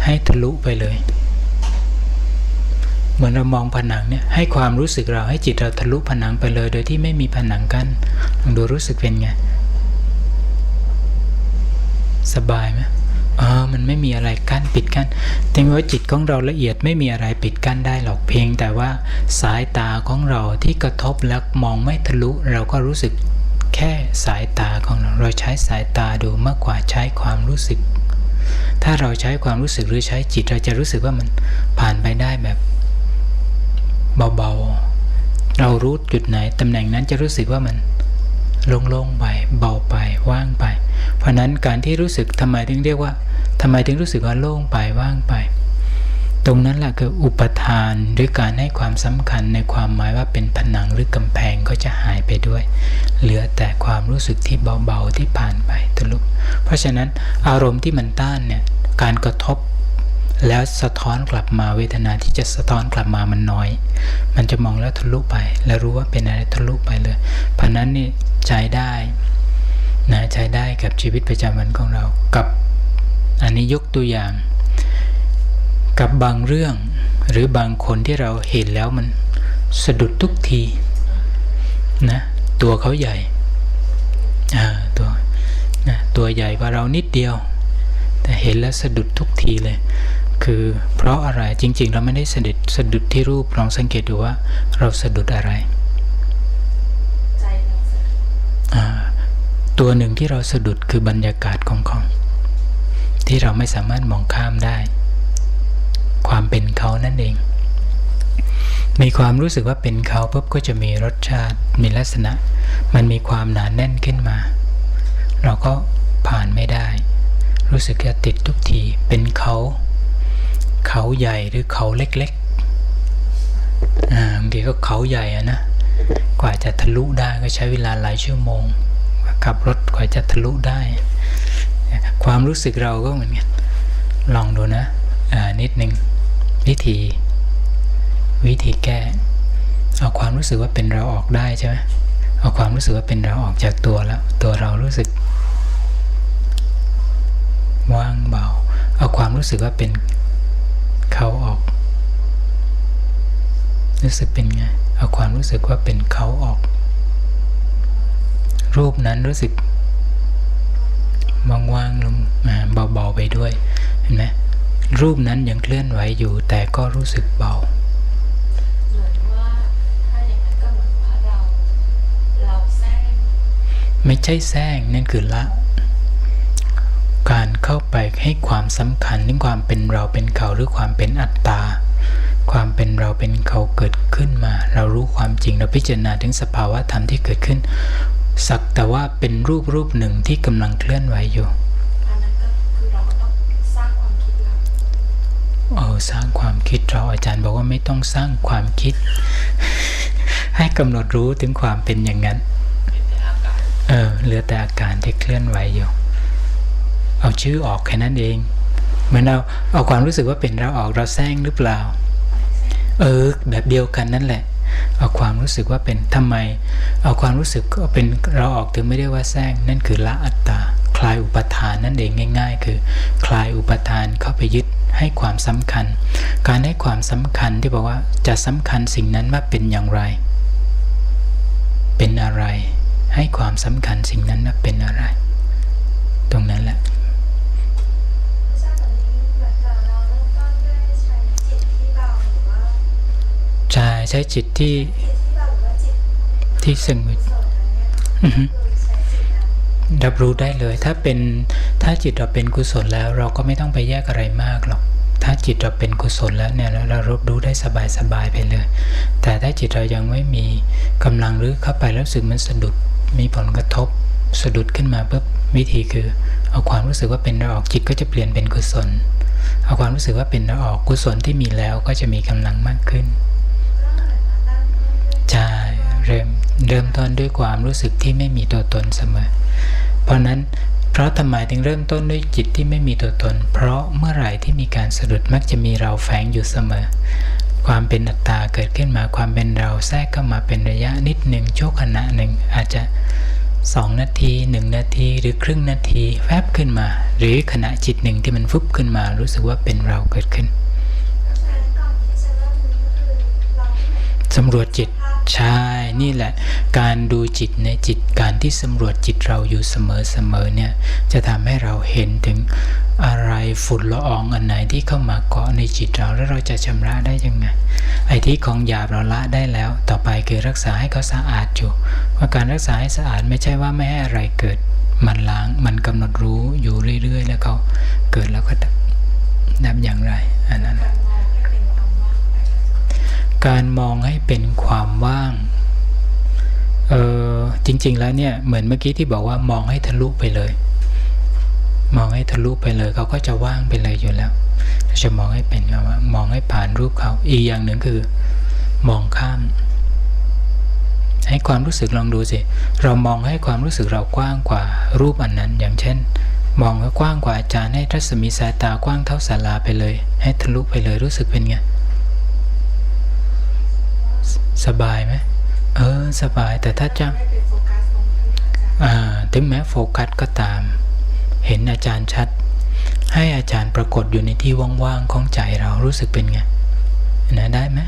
Speaker 1: ให้ทะลุไปเลยเหมือนเรามองผนังเนี่ยให้ความรู้สึกเราให้จิตเราทะลุผนังไปเลยโดยที่ไม่มีผนังกั้นลองดูรู้สึกเป็นไงสบายไหมมันไม่มีอะไรกั้นปิดกั้นถึงว่าจิตของเราละเอียดไม่มีอะไรปิดกั้นได้หรอกเพียงแต่ว่าสายตาของเราที่กระทบแล้วมองไม่ทะลุเราก็รู้สึกแค่สายตาของเราใช้สายตาดูมากกว่าใช้ความรู้สึกถ้าเราใช้ความรู้สึกหรือใช้จิตเราจะรู้สึกว่ามันผ่านไปได้แบบเบาๆเรารู้จุดไหนตำแหน่งนั้นจะรู้สึกว่ามันโล่งๆไปเบาไปว่างไปเพราะนั้นการที่รู้สึกทำไมถึงรู้สึกว่าโล่งไปว่างไปตรงนั้นแหละคืออุปทานหรือการให้ความสำคัญในความหมายว่าเป็นผนังหรือกำแพงก็จะหายไปด้วยเหลือแต่ความรู้สึกที่เบาๆที่ผ่านไปทะลุเพราะฉะนั้นอารมณ์ที่มันต้านเนี่ยการกระทบแล้วสะท้อนกลับมาเวทนาที่จะสะท้อนกลับมามันน้อยมันจะมองแล้วทะลุไปแล้วรู้ว่าเป็นอะไรทะลุไปเลยเพราะนั้นนี่ใจได้นะใจได้กับชีวิตประจำวันของเรากับอันนี้ยกตัวอย่างกับบางเรื่องหรือบางคนที่เราเห็นแล้วมันสะดุดทุกทีนะตัวเขาใหญ่ตัวใหญ่กว่าเรานิดเดียวแต่เห็นแล้วสะดุดทุกทีเลยคือเพราะอะไรจริงๆเราไม่ได้สะดุดที่รูปลองสังเกตดูว่าเราสะดุดอะไร
Speaker 2: ใจเราสะดุด
Speaker 1: ตัวหนึ่งที่เราสะดุดคือบรรยากาศของเขาที่เราไม่สามารถมองข้ามได้ความเป็นเขานั่นเองมีความรู้สึกว่าเป็นเขาปุ๊บก็จะมีรสชาติมีลักษณะมันมีความหนาแน่นขึ้นมาเราก็ ผ่านไม่ได้รู้สึกจะติดทุกทีเป็นเขาใหญ่หรือเขาเล็กๆบางทีก็เขาใหญ่นะกว่าจะทะลุได้ก็ใช้เวลาหลายชั่วโมงขับรถกว่าจะทะลุได้ความรู้สึกเราก็เหมือนกันลองดูนะนิดนึงวิธีแก้เอาความรู้สึกว่าเป็นเราออกได้ใช่ไหมเอาความรู้สึกว่าเป็นเราออกจากตัวแล้วตัวเรารู้สึกว่างเบาเอาความรู้สึกว่าเป็นเขาออกรู้สึกเป็นไงเอาความรู้สึกว่าเป็นเขาออกรูปนั้นรู้สึกว่างๆลงเบาๆไปด้วยเห็นไหมรูปนั้นยังเคลื่อนไหวอยู่แต่ก็รู้สึกเบา
Speaker 2: เหมือนว่าถ้าอย่างนั้นก็เหมือนว่าเราแซง
Speaker 1: ไม่ใช่แซงนั่นคือละการเข้าไปให้ความสำคัญถึงความเป็นเราเป็นเขาหรือความเป็นอัตตาความเป็นเราเป็นเขาเกิดขึ้นมาเรารู้ความจริงเราพิจารณาถึงสภาวะธรรมที่เกิดขึ้นสักแต่ว่าเป็นรูปหนึ่งที่กำลังเคลื่อนไหวอยู่
Speaker 2: อันนั้นก็คือเราก็ต้องสร้างความคิดเรา
Speaker 1: สร้างความคิดเราอาจารย์บอกว่าไม่ต้องสร้างความคิด ให้กำหนดรู้ถึงความเป็นอย่างนั้นเหลือแต่อาการที่เคลื่อนไหวอยู่เอาชื่อออกแค่นั้นเองเหมือนเอาความรู้สึกว่าเป็นเราออกเราแซงหรือเปล่าแบบเดียวกันนั่นแหละเอาความรู้สึกว่าเป็นทำไมเอาความรู้สึกก็เป็นเราออกถึงไม่ได้ว่าแซงนั่นคือละอัตตาคลายอุปทานนั่นเองง่ายๆคือคลายอุปทานเข้าไปยึดให้ความสำคัญการให้ความสำคัญที่บอกว่าจะสำคัญสิ่งนั้นว่าเป็นอย่างไรเป็นอะไรให้ความสำคัญสิ่งนั้นว่าเป็นอะไรตรงนั้นแหละใช้จิตที่สงบรับรู้ได้เลยถ้าจิตเราเป็นกุศลแล้วเราก็ไม่ต้องไปแยกอะไรมากหรอกถ้าจิตเราเป็นกุศลแล้วเนี่ยเรารับรู้ได้สบายไปเลยแต่ถ้าจิตเรายังไม่มีกำลังหรือเข้าไปแล้วรู้สึกมันสะดุดมีผลกระทบสะดุดขึ้นมาปุ๊บวิธีคือเอาความรู้สึกว่าเป็นเราออกจิตก็จะเปลี่ยนเป็นกุศลเอาความรู้สึกว่าเป็นเราออกกุศลที่มีแล้วก็จะมีกำลังมากขึ้นใช่เริ่มต้นด้วยความรู้สึกที่ไม่มีตัวตนเสมอเพราะนั้นเพราะทำไมถึงเริ่มต้นด้วยจิตที่ไม่มีตัวตนเพราะเมื่อไหร่ที่มีการสะดุดมักจะมีเราแฝงอยู่เสมอความเป็นอัตตาเกิดขึ้นมาความเป็นเราแทรกเข้ามาเป็นระยะนิดหนึ่งชั่วขณะหนึ่งอาจจะ2 นาที1 นาทีหรือครึ่งนาทีแวบขึ้นมาหรือขณะจิตหนึ่งที่มันฟุบขึ้นมารู้สึกว่าเป็นเราเกิดขึ้นสำรวจจิตใช่นี่แหละการดูจิตในจิตการที่สำรวจจิตเราอยู่เสมอเนี่ยจะทำให้เราเห็นถึงอะไรฝุ่นละอองอันไหนที่เข้ามาเกาะในจิตเราแล้วเราจะชำระได้ยังไงไอ้ที่ของหยาบเราละได้แล้วต่อไปคือรักษาให้เขาสะอาดอยู่ว่าการรักษาให้สะอาดไม่ใช่ว่าไม่ให้อะไรเกิดมันล้างมันกำหนดรู้อยู่เรื่อยๆแล้วเขาเกิดแล้วก็ดับอย่างไรอันนั้นการมองให้เป็นความว่างจริงๆแล้วเนี่ยเหมือนเมื่อกี้ที่บอกว่ามองให้ทะลุไปเลยมองให้ทะลุไปเลยเขาก็จะว่างไปเลยอยู่แล้วจะมองให้เป็นว่ามองให้ผ่านรูปเขาอีกอย่างหนึ่งคือมองข้ามให้ความรู้สึกลองดูสิเรามองให้ความรู้สึกเรากว้างกว่ารูปอันนั้นอย่างเช่นมองกว้างกว่าอาจารย์ให้รัศมีสายตากว้างเท่าศาลาไปเลยให้ทะลุไปเลยรู้สึกเป็นไงสบายไหมสบายแต่ถ้าจะถึงแม้โฟกัสก็ตามเห็นอาจารย์ชัดให้อาจารย์ปรากฏอยู่ในที่ว่างๆของใจเรารู้สึกเป็นไงนะได้ไหม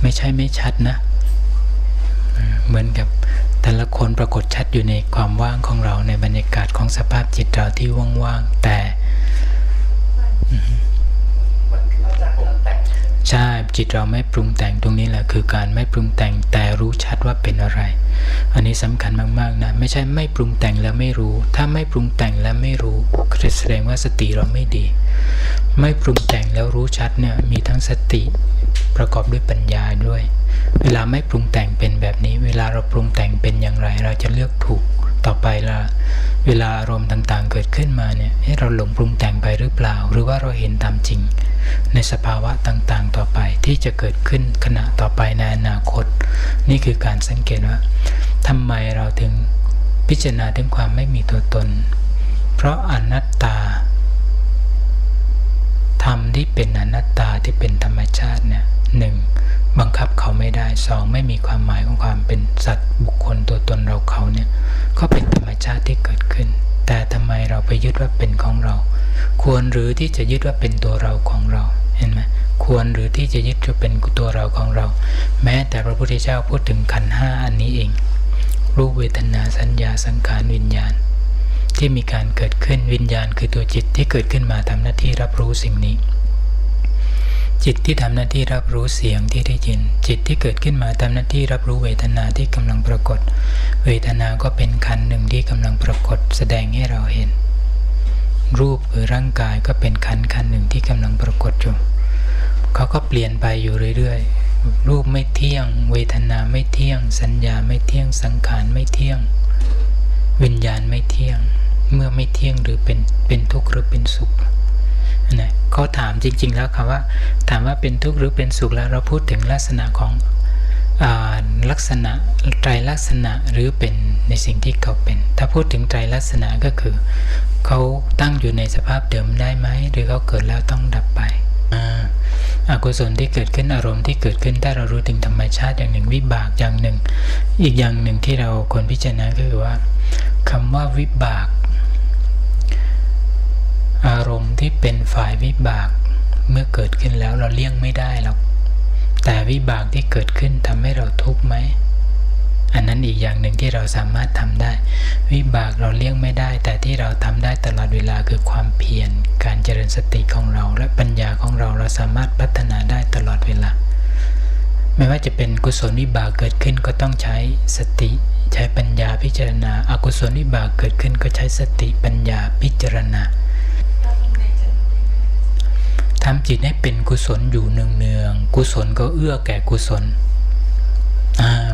Speaker 1: ไม่ใช่ไม่ชัดนะเหมือนกับแต่ละคนปรากฏชัดอยู่ในความว่างของเราในบรรยากาศของสภาพจิตเราที่ว่างๆแต่ใช่จิตเราไม่ปรุงแต่งตรงนี้แหละคือการไม่ปรุงแต่งแต่รู้ชัดว่าเป็นอะไรอันนี้สำคัญมากๆนะไม่ใช่ไม่ปรุงแต่งแล้วไม่รู้ถ้าไม่ปรุงแต่งแล้วไม่รู้แสดงว่าสติเราไม่ดีไม่ปรุงแต่งแล้วรู้ชัดเนี่ยมีทั้งสติประกอบด้วยปัญญาด้วยเวลาไม่ปรุงแต่งเป็นแบบนี้เวลาเราปรุงแต่งเป็นอย่างไรเราจะเลือกถูก ต่อไปละเวลาอารมณ์ต่างๆเกิดขึ้นมาเนี่ยเราหลงปรุงแต่งไปหรือเปล่าหรือว่าเราเห็นตามจริงในสภาวะต่างๆต่อไปที่จะเกิดขึ้นขณะต่อไปในอนาคตนี่คือการสังเกตว่าทำไมเราถึงพิจารณาถึงความไม่มีตัวตนเพราะอนัตตาธรรมที่เป็นอนัตตาที่เป็นธรรมชาติเนี่ยหนึ่งบังคับเขาไม่ได้สองไม่มีความหมายของความเป็นสัตว์บุคคลตัวตนเราเขาเนี่ยก็เป็นธรรมชาติที่เกิดขึ้นแต่ทำไมเราไปยึดว่าเป็นของเราควรหรือที่จะยึดว่าเป็นตัวเราของเราเห็นไหมควรหรือที่จะยึดว่าเป็นตัวเราของเราแม้แต่พระพุทธเจ้าพูดถึงขันธ์ห้าอันนี้เองรูปเวทนาสัญญาสังขารวิญญาณที่มีการเกิดขึ้นวิญญาณคือตัวจิตที่เกิดขึ้นมาทำหน้าที่รับรู้สิ่งนี้จิตที่ทำหน้าที่รับรู้เสียงที่ได้ยินจิตที่เกิดขึ้นมาทำหน้าที่รับรู้เวทนาที่กำลังปรากฏเวทนาก็เป็นขันธ์หนึ่งที่กำลังปรากฏแสดงให้เราเห็นรูปคือร่างกายก็เป็นขันธ์หนึ่งที่กำลังปรากฏอยู่เขาก็เปลี่ยนไปอยู่เรื่อยๆรูปไม่เที่ยงเวทนาไม่เที่ยงสัญญาไม่เที่ยงสังขารไม่เที่ยงวิญญาณไม่เที่ยงเมื่อไม่เที่ยงหรือเป็นทุกข์หรือเป็นสุขนะเขาถามจริงๆแล้วคำว่าถามว่าเป็นทุกข์หรือเป็นสุขแล้วเราพูดถึงลักษณะของลักษณะไตรลักษณะหรือเป็นในสิ่งที่เขาเป็นถ้าพูดถึงไตรลักษณะก็คือเขาตั้งอยู่ในสภาพเดิมได้ไหมหรือเขาเกิดแล้วต้องดับไปอกุศลที่เกิดขึ้นอารมณ์ที่เกิดขึ้นถ้าเรารู้ถึงธรรมชาติอย่างหนึ่งวิบากอย่างหนึ่งอีกอย่างหนึ่งที่เราควรพิจารณาก็คือว่าคำว่าวิบากอารมณ์ที่เป็นฝ่ายวิบากเมื่อเกิดขึ้นแล้วเราเลี่ยงไม่ได้หรอกแต่วิบากที่เกิดขึ้นทำให้เราทุกข์ไหมอันนั้นอีกอย่างหนึ่งที่เราสามารถทำได้วิบากเราเลี่ยงไม่ได้แต่ที่เราทำได้ตลอดเวลาคือความเพียรการเจริญสติของเราและปัญญาของเราสามารถพัฒนาได้ตลอดเวลาไม่ว่าจะเป็นกุศลวิบากเกิดขึ้นก็ต้องใช้สติใช้ปัญญาพิจารณาอกุศลวิบากเกิดขึ้นก็ใช้สติปัญญาพิจารณาทำจิตให้เป็นกุศลอยู่เนืองๆกุศลก็เอื้อแก่กุศล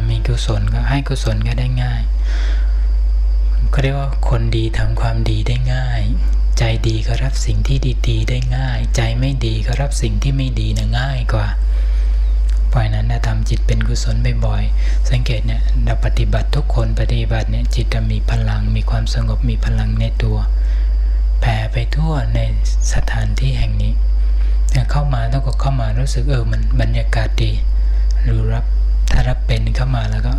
Speaker 1: มีกุศลก็ให้กุศลก็ได้ง่ายก็เรียกว่าคนดีทำความดีได้ง่ายใจดีก็รับสิ่งที่ดีๆได้ง่ายใจไม่ดีก็รับสิ่งที่ไม่ดีนะง่ายกว่าเพราะนั้นทำจิตเป็นกุศลบ่อยๆสังเกตเนี่ยเราปฏิบัติทุกคนปฏิบัติเนี่ยจิตจะมีพลังมีความสงบมีพลังในตัวแผ่ไปทั่วในสถานที่แห่งนี้เข้ามาต้องก็เข้ามารู้สึกมันบรรยากาศดีหรือถ้ารับเป็นเข้ามาแล้วก็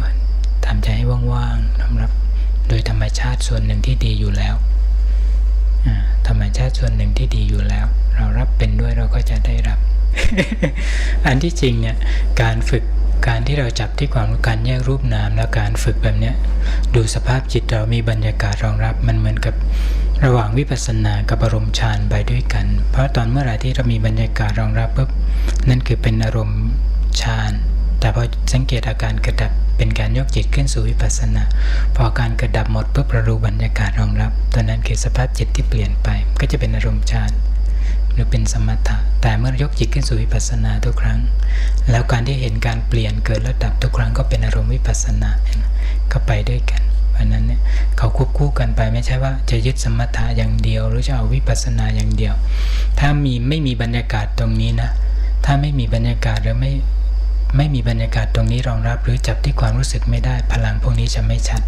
Speaker 1: ทำใจให้ว่างๆรับโดยธรรมชาติส่วนหนึ่งที่ดีอยู่แล้วธรรมชาติส่วนหนึ่งที่ดีอยู่แล้วเรารับเป็นด้วยเราก็จะได้รับ อันที่จริงเนี่ยการฝึกการที่เราจับที่ความรู้การแยกรูปนามแล้วการฝึกแบบเนี้ยดูสภาพจิตเรามีบรรยากาศรองรับมันเหมือนกับระหว่างวิปัสสนากับอารมณ์ฌานไปด้วยกันเพราะตอนเมื่อไหร่ที่เรามีบรรยากาศรองรับปุ๊บนั่นคือเป็นอารมณ์ฌานแต่พอสังเกตอาการกระดับเป็นการยกจิตขึ้นสู่วิปัสสนาพอการกระดับหมดปุ๊บเรารู้บรรยากาศรองรับตอนนั้นคือสภาพจิตที่เปลี่ยนไปก็จะเป็นอารมณ์ฌานหรือเป็นสมถะแต่เมื่อยกจิตขึ้นสู่วิปัสสนาทุกครั้งแล้วการที่เห็นการเปลี่ยนเกิดและดับทุกครั้งก็เป็นอารมณ์วิปัสสนาก็ไปด้วยกันเพราะนั้นเนี่ยเขาควบคู่กันไปไม่ใช่ว่าจะยึดสมถะอย่างเดียวหรือจะเอาวิปัสสนาอย่างเดียวถ้าไม่มีบรรยากาศตรงนี้นะถ้าไม่มีบรรยากาศหรือไม่มีบรรยากาศตรงนี้รองรับหรือจับที่ความรู้สึกไม่ได้พลังพวกนี้จะไม่ชัด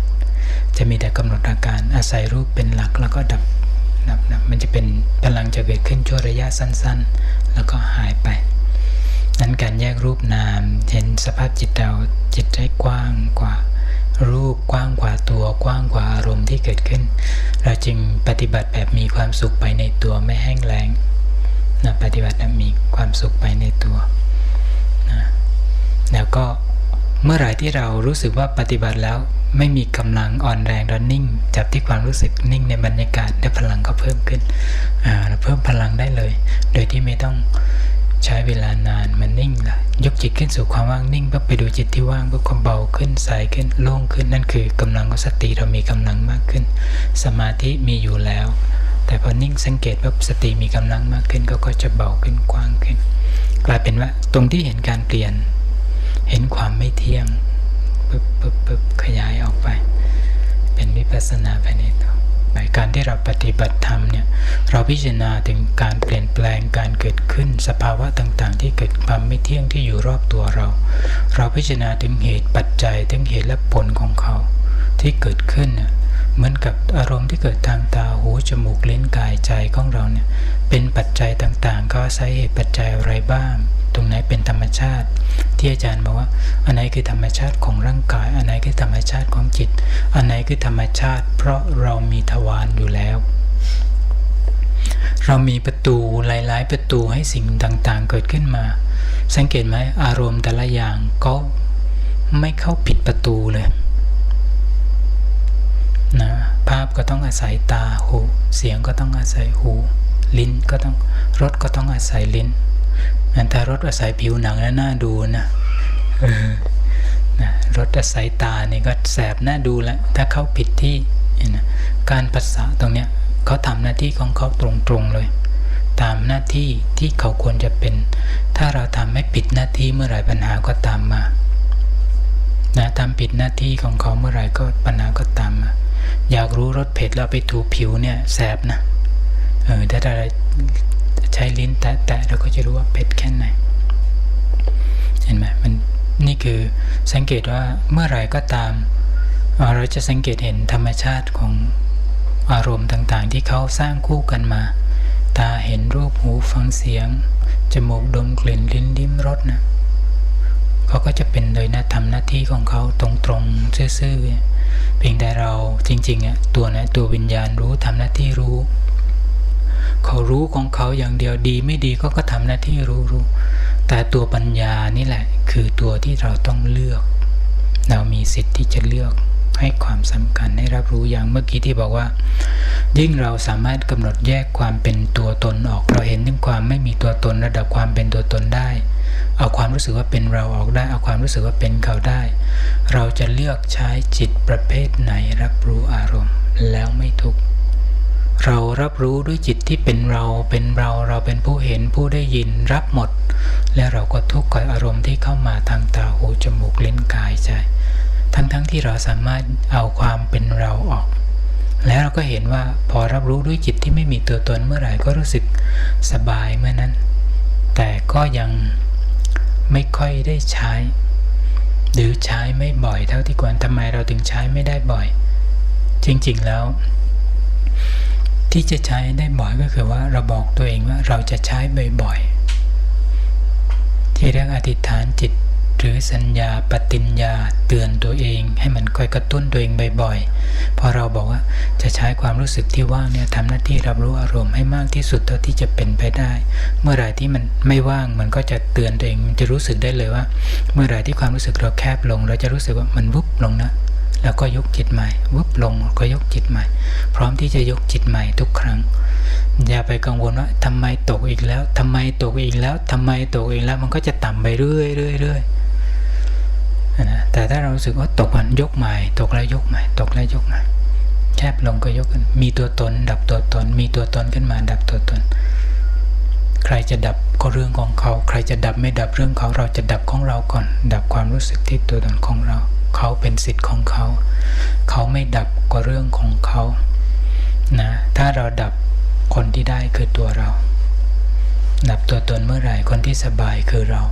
Speaker 1: จะมีแต่กำหนดอาการอาศัยรูปเป็นหลักแล้วก็ดับมันจะเป็นพลังจะเกิดขึ้นชั่วระยะสั้นๆแล้วก็หายไปนั้นการแยกรูปนามเห็นสภาพจิตเราจิตได้กว้างกว่ารูปกว้างกว่าตัวกว้างกว่าอารมณ์ที่เกิดขึ้นเราจึงปฏิบัติแบบมีความสุขไปในตัวไม่แห้งแล้งปฏิบัติมีความสุขไปในตัวแล้วก็เมื่อไหร่ที่เรารู้สึกว่าปฏิบัติแล้วไม่มีกำลังอ่อนแรงแล้วนิ่งจับที่ความรู้สึกนิ่งในบรรยากาศได้พลังก็เพิ่มขึ้นเราเพิ่มพลังได้เลยโดยที่ไม่ต้องใช้เวลานานมันนิ่งละยกจิตขึ้นสู่ความว่างนิ่งเพื่อไปดูจิตที่ว่างเพื่อความเบาขึ้นใสขึ้นโล่งขึ้นนั่นคือกำลังของสติเรามีกำลังมากขึ้นสมาธิมีอยู่แล้วแต่พอนิ่งสังเกตว่าสติมีกำลังมากขึ้นก็จะเบาขึ้นกว้างขึ้นกลายเป็นว่าตรงที่เห็นการเปลี่ยนเห็นความไม่เที่ยงปึ๊บขยายออกไป เป็นวิปัสสนาไปในตัวการที่เราปฏิบัติธรรมเนี่ยเราพิจารณาถึงการเปลี่ยนแปลงการเกิดขึ้นสภาวะต่างๆที่เกิดความไม่เที่ยงที่อยู่รอบตัวเราพิจารณาถึงเหตุปัจจัยถึงเหตุและผลของเขาที่เกิดขึ้นเนี่ยเหมือนกับอารมณ์ที่เกิดทางตาหูจมูกลิ้นกายใจของเราเนี่ยเป็นปัจจัยต่างๆก็อาศัยเหตุปัจจัยอะไรบ้างตรงไหนเป็นธรรมชาติที่อาจารย์บอกว่าอันไหนคือธรรมชาติของร่างกายอันไหนคือธรรมชาติของจิตอันไหนคือธรรมชาติเพราะเรามีทวารอยู่แล้วเรามีประตูหลายๆประตูให้สิ่งต่างๆเกิดขึ้นมาสังเกตไหมอารมณ์แต่ละอย่างก็ไม่เข้าผิดประตูเลยนะภาพก็ต้องอาศัยตาหูเสียงก็ต้องอาศัยหูลิ้นก็ต้องรสก็ต้องอาศัยลิ้นถ้ารสอาศัยผิวหนังแล้วน่าดูนะรสอาศัยตานี่ก็แสบน่าดูแล้วถ้าเข้าผิดที่นะการภาษาตรงเนี้ยเขาทำหน้าที่ของเขาตรงๆเลยตามหน้าที่ที่เขาควรจะเป็นถ้าเราทำให้ผิดหน้าที่เมื่อไหร่ปัญหาก็ตามมานะทำผิดหน้าที่ของเขาเมื่อไหร่ก็ปัญหาก็ตามมาอยากรู้รสเผ็ดเราไปถูผิวเนี่ยแสบนะถ้าเราใช้ลิ้นแตะเราก็จะรู้ว่าเผ็ดแค่ไหนเห็นไหมมันนี่คือสังเกตว่าเมื่อไหร่ก็ตามเราจะสังเกตเห็นธรรมชาติของอารมณ์ต่างๆที่เขาสร้างคู่กันมาตาเห็นรูปหูฟังเสียงจมูกดมกลิ่นลิ้นลิ้มรสนะเขาก็จะเป็นเลยนะทำหน้าที่ของเขาตรงๆซื่อๆเพียงแต่เราจริงๆตัววิญญาณรู้ทำหน้าที่รู้เขารู้ของเขาอย่างเดียวดีไม่ดีก็ทำหน้าที่รู้แต่ตัวปัญญานี่แหละคือตัวที่เราต้องเลือกเรามีสิทธิ์ที่จะเลือกให้ความสำคัญให้รับรู้อย่างเมื่อกี้ที่บอกว่ายิ่งเราสามารถกำหนดแยกความเป็นตัวตนออกเราเห็นถึงความไม่มีตัวตนระดับความเป็นตัวตนได้เอาความรู้สึกว่าเป็นเราออกได้เอาความรู้สึกว่าเป็นเขาได้เราจะเลือกใช้จิตประเภทไหนรับรู้อารมณ์แล้วไม่ทุกข์เรารับรู้ด้วยจิตที่เป็นเราเป็นผู้เห็นผู้ได้ยินรับหมดและเราก็ทุกข์กับอารมณ์ที่เข้ามาทางตาหูจมูกลิ้นกายใจทั้งที่เราสามารถเอาความเป็นเราออกแล้วเราก็เห็นว่าพอรับรู้ด้วยจิตที่ไม่มีตัวตนเมื่อไหร่ก็รู้สึกสบายเมื่อนั้นแต่ก็ยังไม่ค่อยได้ใช้หรือใช้ไม่บ่อยเท่าที่ควรทำไมเราถึงใช้ไม่ได้บ่อยจริงๆแล้วที่จะใช้ได้บ่อยก็คือว่าเราบอกตัวเองว่าเราจะใช้บ่อยๆที่เรียกอธิษฐานจิตหรือสัญญาปฏิญญาเตือนตัวเองให้มันคอยกระตุ้นตัวเองบ่อยๆพอเราบอกว่าจะใช้ความรู้สึกที่ว่างเนี่ยทำหน้าที่รับรู้อารมณ์ให้มากที่สุดเท่าที่จะเป็นไปได้เมื่อไหร่ที่มันไม่ว่างมันก็จะเตือนตัวเองมันจะรู้สึกได้เลยว่าเมื่อไหร่ที่ความรู้สึกเราแคบลงเราจะรู้สึกว่ามันวุบลงนะแล้วก็ยกจิตใหม่วุบลงก็ยกจิตใหม่พร้อมที่จะยกจิตใหม่ทุกครั้งอย่าไปกังวลว่าทำไมตกอีกแล้วทำไมตกอีกแล้วทำไมตกอีกแล้วมันก็จะต่ำไปเรื่อยนะแต่ถ้าเรารู้สึกว่าตกมันยกใหม่ตกแล้วยกใหม่ตกแล้วยกใหม่แคบลงก็ยกขึ้นมีตัวตนดับตัวตนมีตัวตนขึ้นมาดับตัวตนใครจะดับก็เรื่องของเขาใครจะดับไม่ดับเรื่องเขาเราจะดับของเราก่อนดับความรู้สึกที่ตัวตนของเราเขาเป็นสิทธิ์ของเขาเขาไม่ดับก็เรื่องของเขานะถ้าเราดับคนที่ได้คือตัวเราดับตัวตนเมื่อไหร่คนที่สบายคือเรา